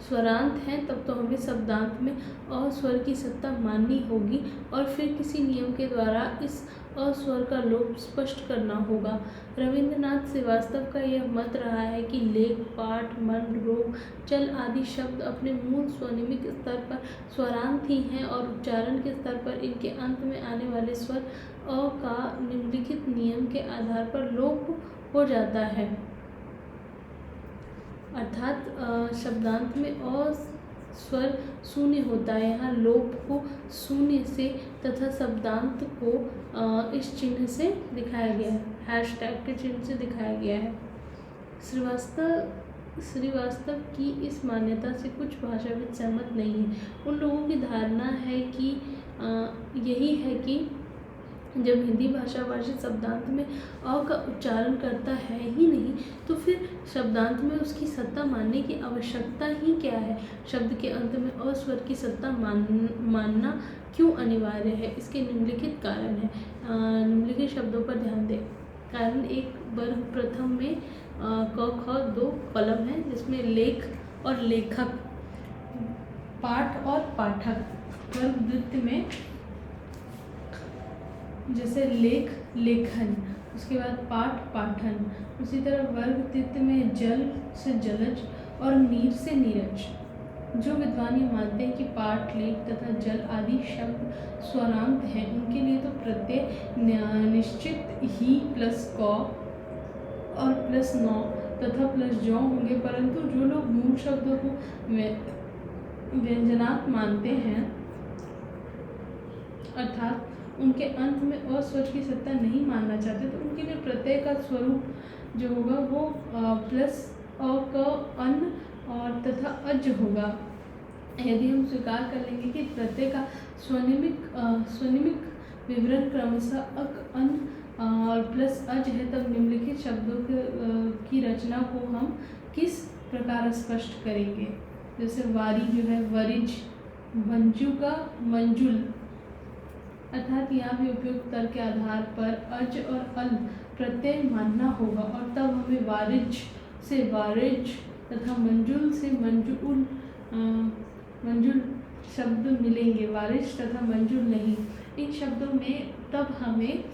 स्वरांत हैं, तब तो हमें शब्दांत में अ स्वर की सत्ता माननी होगी और फिर किसी नियम के द्वारा इस अ स्वर का लोप स्पष्ट करना होगा। रविंद्रनाथ श्रीवास्तव का यह मत रहा है कि लेख, पाठ, मन, रोग, चल आदि शब्द अपने मूल स्वनिमित स्तर पर स्वरांत ही हैं और उच्चारण के स्तर पर इनके अंत में आने वाले स्वर अ का निम्नलिखित नियम के आधार पर लोप हो जाता है। अर्थात शब्दांत में अ स्वर शून्य होता है। यहाँ लोप को शून्य से तथा शब्दांत को इस चिन्ह से दिखाया गया है, हैशटैग के चिन्ह से दिखाया गया है। श्रीवास्तव की इस मान्यता से कुछ भाषाविद सहमत नहीं है। उन लोगों की धारणा है कि यही है कि जब हिंदी भाषा भाषी शब्दांत में अ का उच्चारण करता है ही नहीं, तो फिर शब्दांत में उसकी सत्ता मानने की आवश्यकता ही क्या है। शब्द के अंत में अ स्वर की सत्ता मानना क्यों अनिवार्य है। इसके निम्नलिखित कारण है। निम्नलिखित शब्दों पर ध्यान दें। कारण एक, वर्ग प्रथम में क ख 2 कॉलम है, जिसमें लेख और लेखक, पाठ और पाठक। वर्ग द्वितीय में जैसे लेख, लेखन, उसके बाद पाठ, पाठन। उसी तरह वर्ग तृतीय में जल से जलज और नीर से नीरज। जो विद्वान ये मानते हैं कि पाठ, लेख तथा जल आदि शब्द स्वरांत हैं, उनके लिए तो प्रत्यय निश्चित ही प्लस क और प्लस नौ तथा प्लस जौ होंगे। परंतु जो लोग मूल शब्दों को व्यंजनात् मानते हैं, अर्थात उनके अंत में अ स्वर की सत्ता नहीं मानना चाहते, तो उनके लिए प्रत्यय का स्वरूप जो होगा वो प्लस अ क अन और तथा अज होगा। यदि हम स्वीकार कर लेंगे कि प्रत्यय का स्वनिमिक विवरण क्रमशः अक अन और प्लस अज है, तब निम्नलिखित शब्दों की रचना को हम किस प्रकार स्पष्ट करेंगे। जैसे वारी जो है वरिज, मंजू का मंजुल, अर्थात यहाँ भी उपयुक्त तर्क के आधार पर अज और अल प्रत्यय मानना होगा और तब हमें वारिज से वारिज तथा मंजुल से मंजुल शब्द मिलेंगे, वारिज तथा मंजुल नहीं। इन शब्दों में तब हमें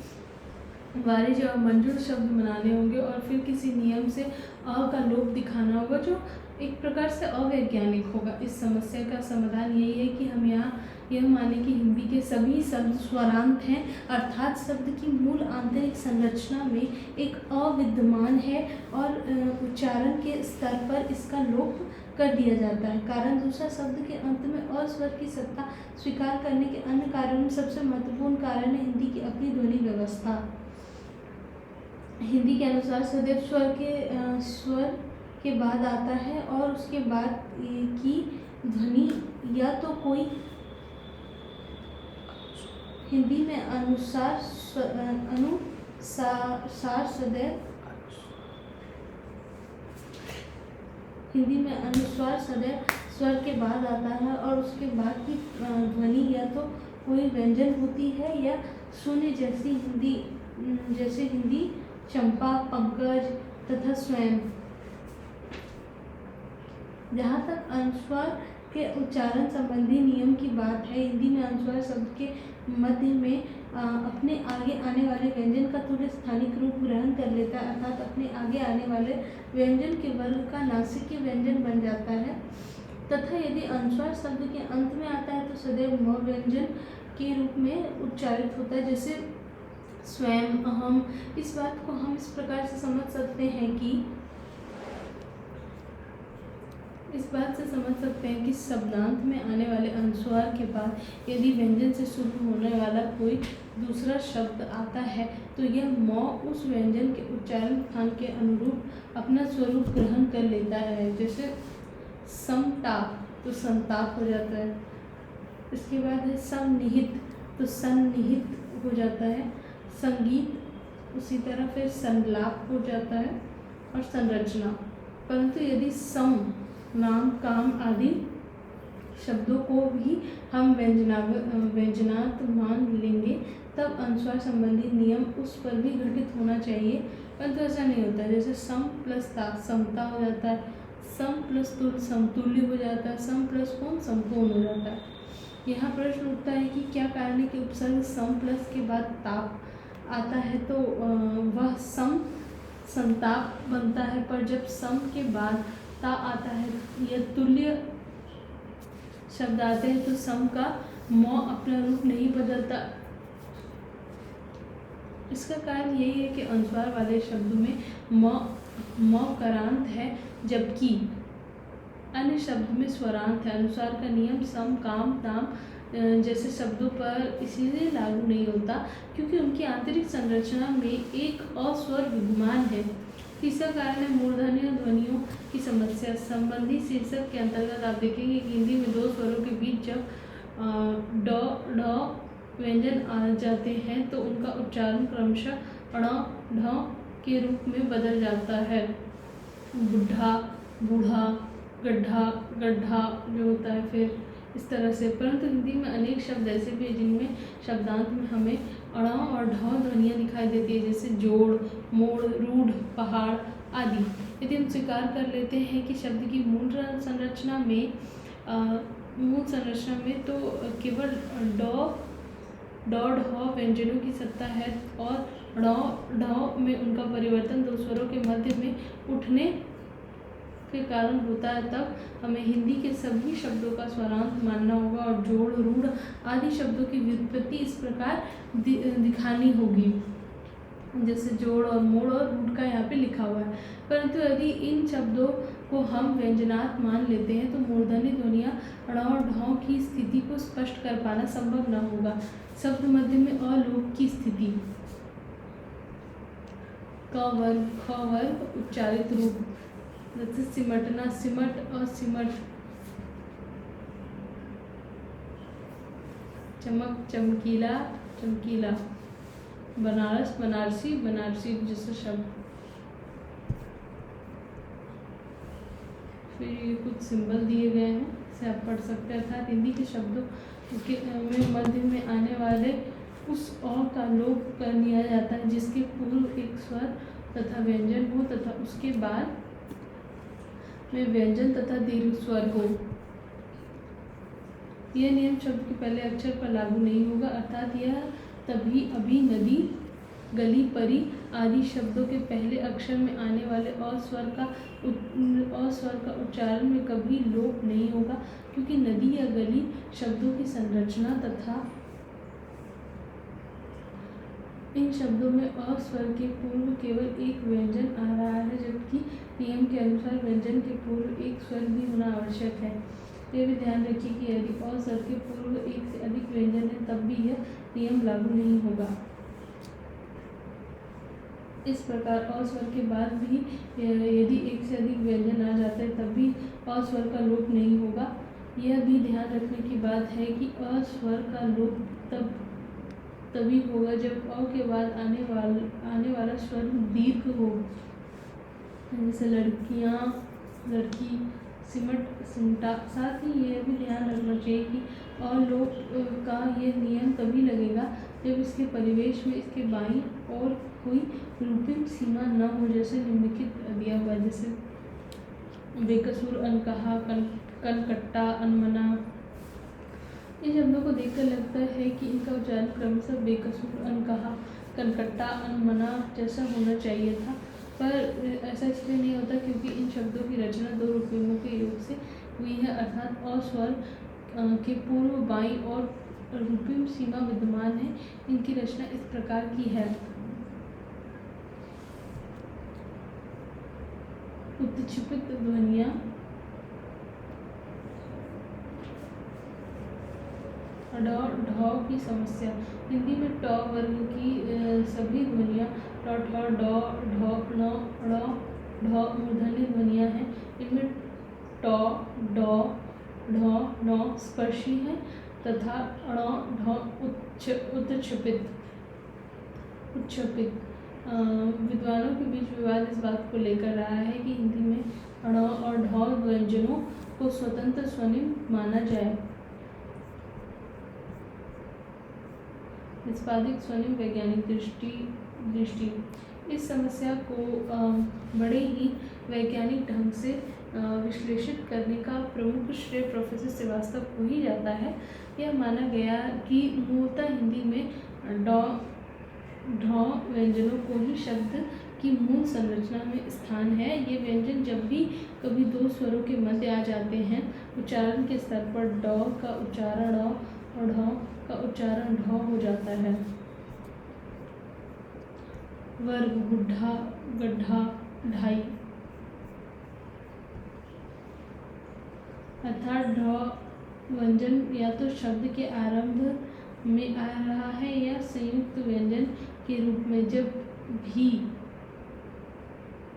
वारिज और मंजुल शब्द बनाने होंगे और फिर किसी नियम से अ का लोप दिखाना होगा जो एक प्रकार से अवैज्ञानिक होगा। इस समस्या का समाधान यही है कि हम यहाँ यह माने कि हिंदी के सभी शब्द स्वरांत हैं, अर्थात शब्द की मूल आंतरिक संरचना में एक अ विद्यमान है और उच्चारण के स्तर पर इसका लोप कर दिया जाता है। कारण दूसरा, शब्द के अंत में अ स्वर की सत्ता स्वीकार करने के अन्य कारणों में सबसे महत्वपूर्ण कारण है हिंदी की अपनी ध्वनि व्यवस्था। हिंदी के अनुसार सदैव स्वर के बाद आता है और उसके बाद की ध्वनि या तो कोई हिंदी में अनुसार सदैव स्वर के बाद आता है और उसके बाद की ध्वनि या तो कोई व्यंजन होती है या शून्य, जैसे हिंदी चंपा, पंकज तथा स्वयं। जहाँ तक अनुस्वार के उच्चारण संबंधी नियम की बात है, हिंदी में अनुस्वार शब्द के मध्य में अपने आगे आने वाले व्यंजन का थोड़े स्थानिक रूप ग्रहण कर लेता है, अर्थात अपने आगे आने वाले व्यंजन के वर्ग का नासिक व्यंजन बन जाता है। तथा यदि अनुस्वार शब्द के अंत में आता है तो सदैव म व्यंजन के रूप में उच्चारित होता है, जैसे स्वयं, अहम। इस बात को हम इस प्रकार से समझ सकते हैं कि शब्दांत में आने वाले अनुस्वार के बाद यदि व्यंजन से शुरू होने वाला कोई दूसरा शब्द आता है तो यह म उस व्यंजन के उच्चारण स्थान के अनुरूप अपना स्वरूप ग्रहण कर लेता है। जैसे समताप तो संताप हो जाता है। इसके बाद है समनिहित तो सन्निहित हो जाता है। संगीत उसी तरह फिर संलाप हो जाता है और संरचना। परंतु यदि सम, नाम, काम आदि शब्दों को भी हम व्यंजनात् मान लेंगे तब अनुस्वार संबंधी नियम उस पर भी घटित होना चाहिए, परंतु ऐसा नहीं होता। जैसे सम प्लस ता समता हो जाता है, सम प्लस तुल समतुल्य हो जाता है, सम प्लस कोण समकोण हो जाता है। यहाँ प्रश्न उठता है कि क्या कारण है कि उपसर्ग सम प्लस के बाद ताप आता है तो वह सम संताप बनता है, पर जब सम के बाद ता आता है या तुल्य शब्द आते हैं तो सम का म अपना रूप नहीं बदलता। इसका कारण यही है कि अनुस्वार वाले शब्दों में म करांत है जबकि अन्य शब्द में स्वरांत है। अनुस्वार का नियम सम, काम, ताम जैसे शब्दों पर इसीलिए लागू नहीं होता क्योंकि उनकी आंतरिक संरचना में एक अस्वर विद्यमान है। तीसरा कारण है मूर्धन्य ध्वनियों की समस्या। संबंधी शीर्षक के अंतर्गत आप देखेंगे कि हिंदी में दो स्वरों के बीच जब ड ढ व्यंजन आ जाते हैं तो उनका उच्चारण क्रमशः ण ढ के रूप में बदल जाता है। बुढ़ा, बूढ़ा, गड्ढा, गड्ढा जो होता है फिर इस तरह से। परंतु हिंदी में अनेक शब्द ऐसे भी हैं जिनमें शब्दांत में हमें अण और ढ ध्वनियाँ दिखाई देती है, जैसे जोड़, मोड़, रूढ़, पहाड़ आदि। यदि हम स्वीकार कर लेते हैं कि शब्द की मूल संरचना में तो केवल ढ व्यंजनों की सत्ता है और ढ में उनका परिवर्तन दो स्वरों के मध्य में उठने के कारण होता है, तब हमें हिंदी के सभी शब्दों का स्वरांत मानना होगा और जोड़, रूढ़ आदि शब्दों की व्युत्पत्ति इस प्रकार दिखानी होगी, जैसे जोड़ और मोड़ और रूढ़ का यहाँ पे लिखा हुआ है। परंतु यदि इन शब्दों को हम व्यंजनात् मान लेते हैं तो मूर्धन्य ध्वनियाँ ण और ढ की स्थिति को स्पष्ट कर पाना संभव न होगा। शब्द मध्य में अलोप की स्थिति। क वर्ग ख वर्ग उच्चारित रूप, जैसे सिमटना, सिमट, असिमट। चमक, चमकीला, चमकीला। बनारस, बनारसी, बनारसी जैसे शब्द। फिर ये कुछ सिंबल दिए गए हैं, इसे आप पढ़ सकते हैं। अर्थात हिंदी के शब्दों के में मध्य में आने वाले उस अ का लोप कर लिया जाता है जिसके पूर्व एक स्वर तथा व्यंजन हो तथा उसके बाद में व्यंजन तथा दीर्घ स्वर हो। यह नियम शब्द के पहले अक्षर पर लागू नहीं होगा, अर्थात यह तभी अभी, नदी, गली, परी आदि शब्दों के पहले अक्षर में आने वाले अ स्वर का उच्चारण में कभी लोप नहीं होगा, क्योंकि नदी या गली शब्दों की संरचना तथा इन शब्दों में अ स्वर के पूर्व केवल एक व्यंजन आ रहा है, जबकि नियम के अनुसार व्यंजन के पूर्व एक स्वर भी होना आवश्यक है। यह भी ध्यान रखिए कि यदि अ स्वर के पूर्व एक से अधिक व्यंजन है तब भी यह नियम लागू नहीं होगा। इस प्रकार अ स्वर के बाद भी यदि एक से अधिक व्यंजन आ जाता है तब भी अ स्वर का लोप नहीं होगा। यह भी ध्यान रखने की बात है कि अ स्वर का लोप तभी होगा जब अ के बाद आने वाला स्वर दीर्घ हो, जैसे लड़कियाँ, लड़की, सिमट, सिमटा। साथ ही यह भी ध्यान रखना चाहिए कि अ लोप का यह नियम तभी लगेगा जब इसके परिवेश में इसके बाईं ओर कोई रूपिम सीमा न हो, जैसे निम्नलिखित दिया हुआ, जैसे बेकसूर, अनकहा, कनकट्टा, अनमना। इन शब्दों को देखकर लगता है कि इनका उच्चारण क्रमशः बेकसूर, अनकहा, कनकट्टा, अनमना जैसा होना चाहिए था, पर ऐसा इसलिए नहीं होता क्योंकि इन शब्दों की रचना दो रूपियों के योग से हुई है, अर्थात अ स्वर के पूर्व बाईं और रूपिम सीमा विद्यमान है। इनकी रचना इस प्रकार की है। उत्क्षेपित ध्वनियाँ, ड, ढ की समस्या। हिंदी में ट वर्ग की सभी ध्वनियाँ ट, ठ, ड, ढ, ण, ण, ढ मूर्धन्य ध्वनियाँ हैं। इनमें ट, ड, ढ, ण स्पर्शी हैं तथा ण, ढ उत्क्षेपित। विद्वानों के बीच विवाद इस बात को लेकर रहा है कि हिंदी में ण और ढ व्यंजनों को स्वतंत्र स्वनिम माना जाए। निष्पादित स्वनिम वैज्ञानिक दृष्टि। इस समस्या को बड़े ही वैज्ञानिक ढंग से विश्लेषित करने का प्रमुख श्रेय प्रोफेसर श्रीवास्तव को ही जाता है। यह माना गया कि मूलतः हिंदी में ढ व्यंजनों को ही शब्द की मूल संरचना में स्थान है। ये व्यंजन जब भी कभी दो स्वरों के मध्य आ जाते हैं, उच्चारण के स्तर पर ड का उच्चारण ड़ और ढ का उच्चारण ढ हो जाता है। वर्ग, बुढ़ा, गड्ढा, ढाई। अर्थात ढ व्यंजन या तो शब्द के आरंभ में आ रहा है या संयुक्त व्यंजन के रूप में। जब भी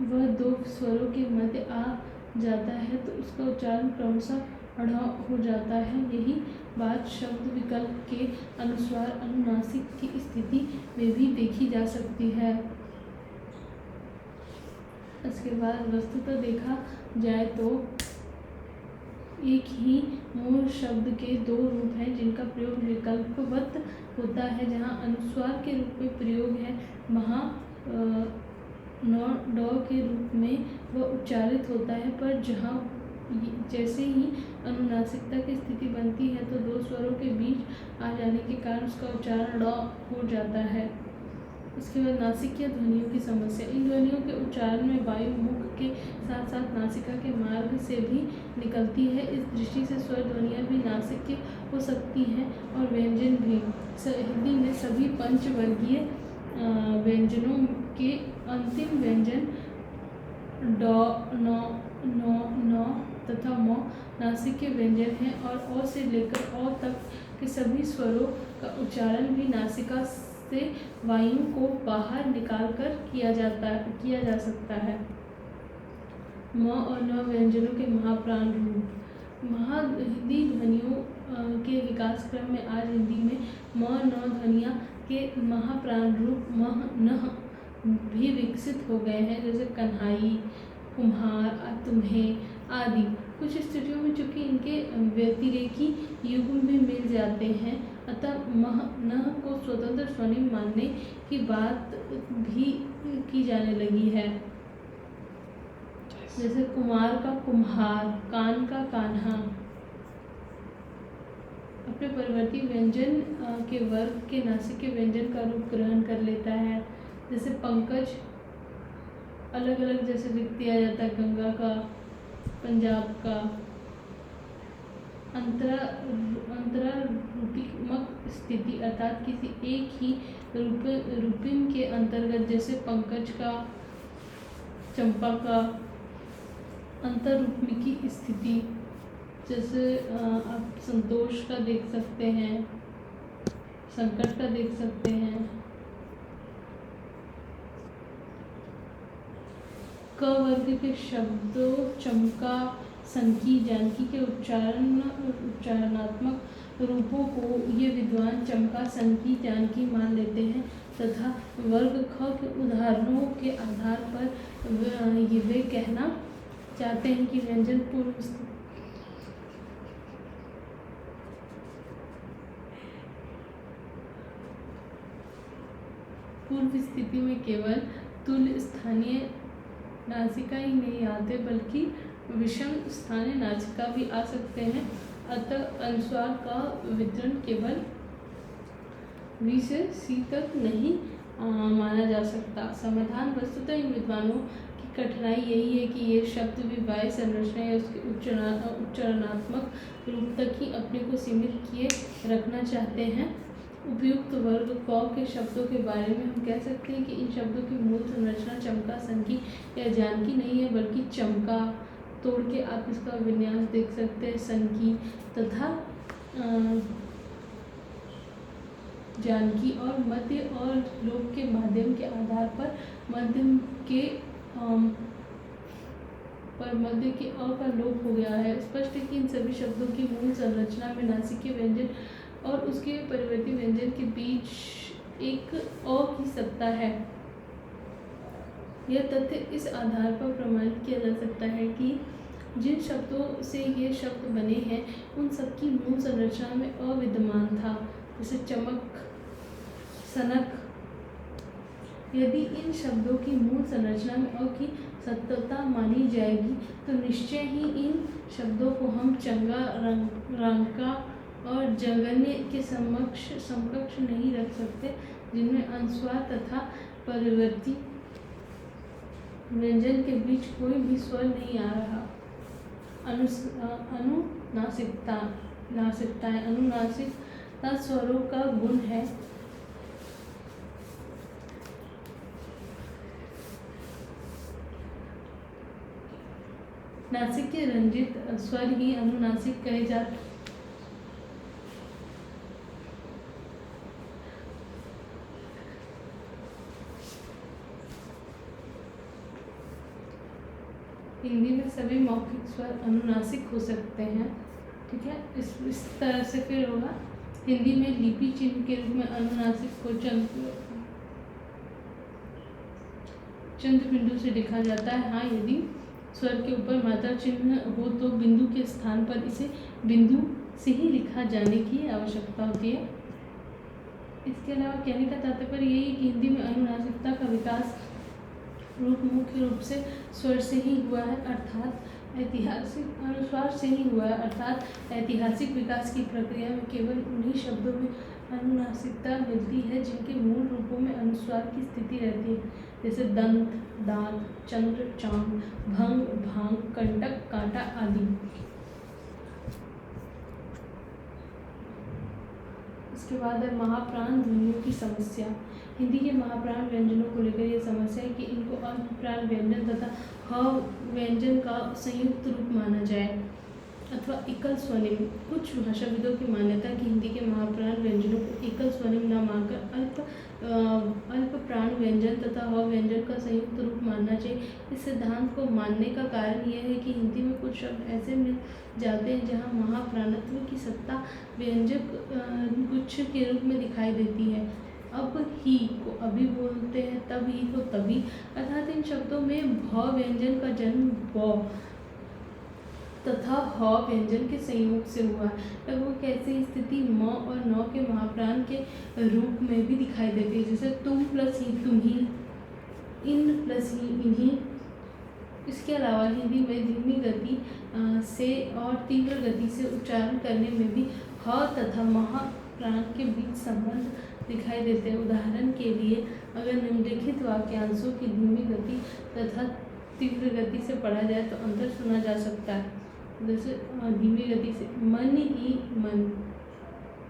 वह दो स्वरों के मध्य आ जाता है तो उसका उच्चारण क्रमशः ढ़ हो जाता है। यही बात शब्द विकल्प के अनुसार अनुनासिक की स्थिति में भी देखी जा सकती है। इसके बाद वस्तुतः देखा जाए तो एक ही मूल शब्द के दो रूप हैं जिनका प्रयोग विकल्पवत होता है। जहाँ अनुस्वार के रूप में प्रयोग है वहाँ न ड के रूप में वह उच्चारित होता है, पर जहाँ जैसे ही अनुनासिकता की स्थिति बनती है तो दो स्वरों के बीच आ जाने के कारण उसका उच्चारण ड हो जाता है। इसके बाद नासिकीय ध्वनियों की समस्या। इन ध्वनियों के उच्चारण में वायु मुख के साथ साथ नासिका के मार्ग से भी निकलती है। इस दृष्टि से स्वर ध्वनियाँ भी नासिकीय हो सकती हैं और व्यंजन भी। हिंदी में सभी पंचवर्गीय व्यंजनों के अंतिम व्यंजन ड, न, नौ नौ तथा मौ नासिक के व्यंजन हैं और अ से लेकर अ तक के सभी स्वरों का उच्चारण भी नासिका से वायु को बाहर निकालकर किया जा सकता है। म और न व्यंजनों के महाप्राण रूप। हिंदी ध्वनियों के विकास क्रम में आज हिंदी में म न ध्वनियाँ के महाप्राण रूप मह नह भी विकसित हो गए हैं, जैसे कन्हाई, कुम्हार, तुम्हें आदि। कुछ स्थितियों में चूंकि इनके व्यतिरेकी युग्म भी मिल जाते हैं, अतः मह नह को स्वतंत्र स्वनिम मानने की बात भी की जाने लगी है। जैसे कुमार का कुम्हार, कान का कान्हा। अपने परवर्ती व्यंजन के वर्ग के नासिक के व्यंजन का रूप ग्रहण कर लेता है। जैसे पंकज अलग अलग जैसे लिख दिया जाता है, गंगा का, पंजाब का। अंतरारूपिमक स्थिति अर्थात किसी एक ही रूपिम के अंतर्गत, जैसे पंकज का, चंपा का। अंतरूपमिकी स्थिति जैसे आप संतोष का देख सकते हैं, संकट का देख सकते हैं। क वर्ग के शब्दों चमका, संकी, जानकी के उच्चारणात्मक रूपों को ये विद्वान चमका, संकी, जानकी मान लेते हैं तथा वर्ग ख के उदाहरणों के आधार पर वे कहना चाहते हैं कि व्यंजन पूर्व स्थिति में केवल तुल्य स्थानीय नासिका ही नहीं आते, बल्कि विषम स्थानीय नासिका भी आ सकते हैं। अतः अनुस्वार का वितरण केवल वी से सी तक नहीं माना जा सकता। समाधान वस्तुतः इन विद्वानों की कठिनाई यही है कि ये शब्द भी वाय संरचना या उसके उच्चारणात्मक रूप तक ही अपने को सीमित किए रखना चाहते हैं। उपयुक्त वर्ग क के शब्दों के बारे में हम कह सकते हैं कि इन शब्दों की मूल संरचना चमका, संकी या जानकी नहीं है, बल्कि चमका। तोड़ के आप इसका विन्यास देख सकते हैं, संकी तथा जानकी, और मध्य और लोक के माध्यम के आधार पर मध्य के अ का लोप हो गया है। स्पष्ट है कि इन सभी शब्दों की मूल संरचना में नासिक व्यंजन और उसके परिवर्ती व्यंजन के बीच एक अ की सत्ता है। यह तथ्य इस आधार पर प्रमाणित किया जा सकता है कि जिन शब्दों से ये शब्द बने हैं उन सबकी मूल संरचना में अ विद्यमान था, जैसे चमक, सनक। यदि इन शब्दों की मूल संरचना में अ की सत्ता मानी जाएगी तो निश्चय ही इन शब्दों को हम चंगा, रंका और जगन्य के समकक्ष नहीं रख सकते, जिनमें अनुस्वार तथा परिवर्ती व्यंजन के बीच कोई भी स्वर नहीं आ रहा। अनुनासिकता स्वरों का गुण है। नासिक के रंजित स्वर ही अनुनासिक कहे जाते। हिंदी में सभी मौखिक स्वर अनुनासिक हो सकते हैं, ठीक है। इस तरह से फिर होगा। हिंदी में लिपि चिन्ह के रूप में अनुनासिक को चंद्र बिंदु से लिखा जाता है। हाँ, यदि स्वर के ऊपर मात्रा चिन्ह हो तो बिंदु के स्थान पर इसे बिंदु से ही लिखा जाने की आवश्यकता होती है। इसके अलावा कहने का तात्पर्य यही है कि हिंदी में अनुनासिकता का विकास मुख्य रूप से स्वर से ही हुआ है, अर्थात ऐतिहासिक अनुस्वार से ही हुआ है। अर्थात ऐतिहासिक विकास की प्रक्रिया में केवल उन्हीं शब्दों में अनुनासिकता मिलती है जिनके मूल रूपों में अनुस्वार की स्थिति रहती है, जैसे दंत, दांत, चंद्र, चांद, भंग, भांग, कंटक, कांटा आदि। इसके बाद है महाप्राण ध्वनियों की समस्या। हिंदी के महाप्राण व्यंजनों को लेकर यह समस्या है कि इनको अल्पप्राण व्यंजन तथा ह व्यंजन का संयुक्त रूप माना जाए अथवा एकल स्वनिम। कुछ भाषाविदों की मान्यता है कि हिंदी के महाप्राण व्यंजनों को एकल स्वनिम न मानकर अल्प प्राण व्यंजन तथा ह व्यंजन का संयुक्त रूप मानना चाहिए। इस सिद्धांत को मानने का कारण यह है कि हिंदी में कुछ शब्द ऐसे मिल जाते हैं जहाँ महाप्राणत्व की सत्ता व्यंजक गुच्छ के रूप में दिखाई देती है। अब ही को अभी बोलते हैं, तब ही को तभी, अर्थात इन शब्दों में भ व्यंजन का जन्म ब तथा ह व्यंजन के संयोग से हुआ। लगभग ऐसी स्थिति म और न के महाप्राण के रूप में भी दिखाई देती है, जैसे तुम प्लस ही तुम्ही, इन प्लस ही इन्हीं। इसके अलावा हिंदी में धीमी गति से और तीव्र गति से उच्चारण करने में भी ह तथा महाप्राण के बीच संबंध दिखाई देते हैं। उदाहरण के लिए अगर निम्नलिखित वाक्यांशों की धीमी गति तथा तीव्र गति से पढ़ा जाए तो अंतर सुना जा सकता है। जैसे धीमी गति से मन ही मन,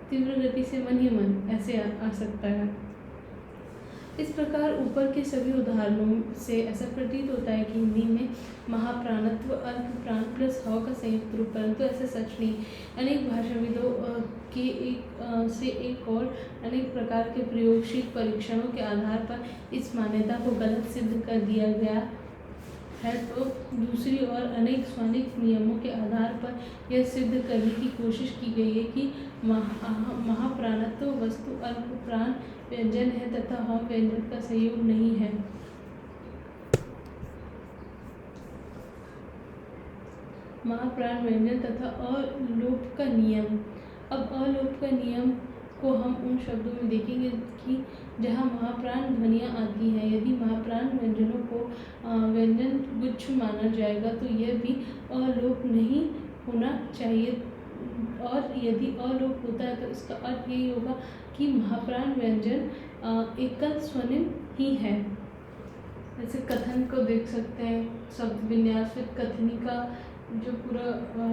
तीव्र गति से मन ही मन, ऐसे आ सकता है। इस प्रकार ऊपर के सभी उदाहरणों से ऐसा प्रतीत होता है कि हिंदी में महाप्राणत्व अल्प प्राण प्लस ह का संयुक्त रूप, परंतु ऐसा सच नहीं। अनेक भाषाविदों के एक और अनेक प्रकार के प्रयोगशील परीक्षणों के आधार पर इस मान्यता को गलत सिद्ध कर दिया गया है, तो दूसरी ओर अनेक स्वनिक नियमों के आधार पर यह सिद्ध करने की कोशिश की गई है कि महाप्राणत्व वस्तु अल्प प्राण व्यंजन है तथा ह व्यंजन का संयोग नहीं है। महाप्राण व्यंजन तथा अलोप का नियम। अब अलोप का नियम को हम उन शब्दों में देखेंगे कि जहाँ महाप्राण ध्वनियाँ आती हैं। यदि महाप्राण व्यंजनों को व्यंजन गुच्छ माना जाएगा तो यह भी अलोप नहीं होना चाहिए, और यदि अलोप होता है तो इसका अर्थ यही होगा कि महाप्राण व्यंजन एकल स्वनिम ही है। जैसे कथन को देख सकते हैं, शब्द विन्यास with कथनी का जो पूरा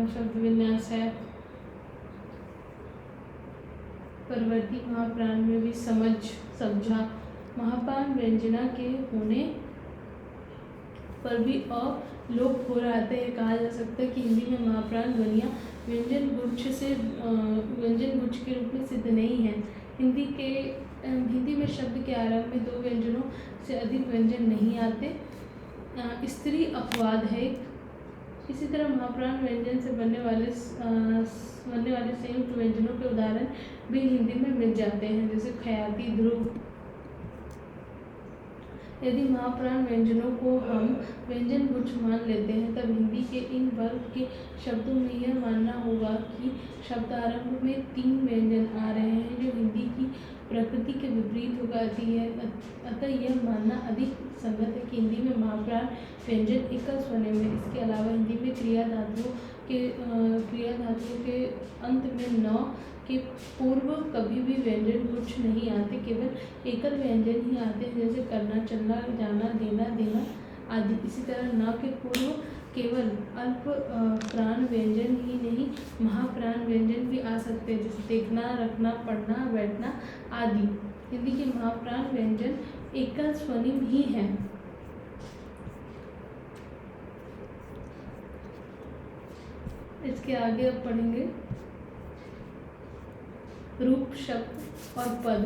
शब्द विन्यास है। परवर्ती महाप्राण में भी समझ, समझा। महाप्राण व्यंजना के होने पर भी अलोप हो रहा है। कहा जा सकता है कि हिंदी में महाप्राण ध्वनियाँ व्यंजन गुच्छ के रूप में सिद्ध नहीं है। हिंदी में शब्द के आरंभ में दो व्यंजनों से अधिक व्यंजन नहीं आते। स्त्री अपवाद है। इसी तरह महाप्राण व्यंजन से बनने वाले संयुक्त व्यंजनों के उदाहरण भी हिंदी में मिल जाते हैं, जैसे ख्याति, ध्रुव। यदि महाप्राण व्यंजनों को हम व्यंजन गुच्छ मान लेते हैं, तब हिंदी के इन वर्ग के शब्दों में यह मानना होगा कि शब्दारंभ में 3 व्यंजन आ रहे हैं, जो हिंदी की प्रकृति के विपरीत होती है। अतः यह मानना अधिक संगत है कि हिंदी में महाप्राण व्यंजन एकल स्वनिम है। इसके अलावा हिंदी में क्रिया धातुओं के अंत में न के पूर्व कभी भी व्यंजन गुच्छ नहीं आते, केवल एकल व्यंजन ही आते हैं, जैसे करना, चलना, जाना, देना, देना आदि। इसी तरह न के पूर्व केवल अल्प प्राण व्यंजन ही नहीं, महाप्राण व्यंजन भी आ सकते हैं, जैसे देखना, रखना, पढ़ना, बैठना आदि। हिंदी के महाप्राण व्यंजन एकल स्वनिम ही हैं। इसके आगे अब पढ़ेंगे रूप, शब्द और पद।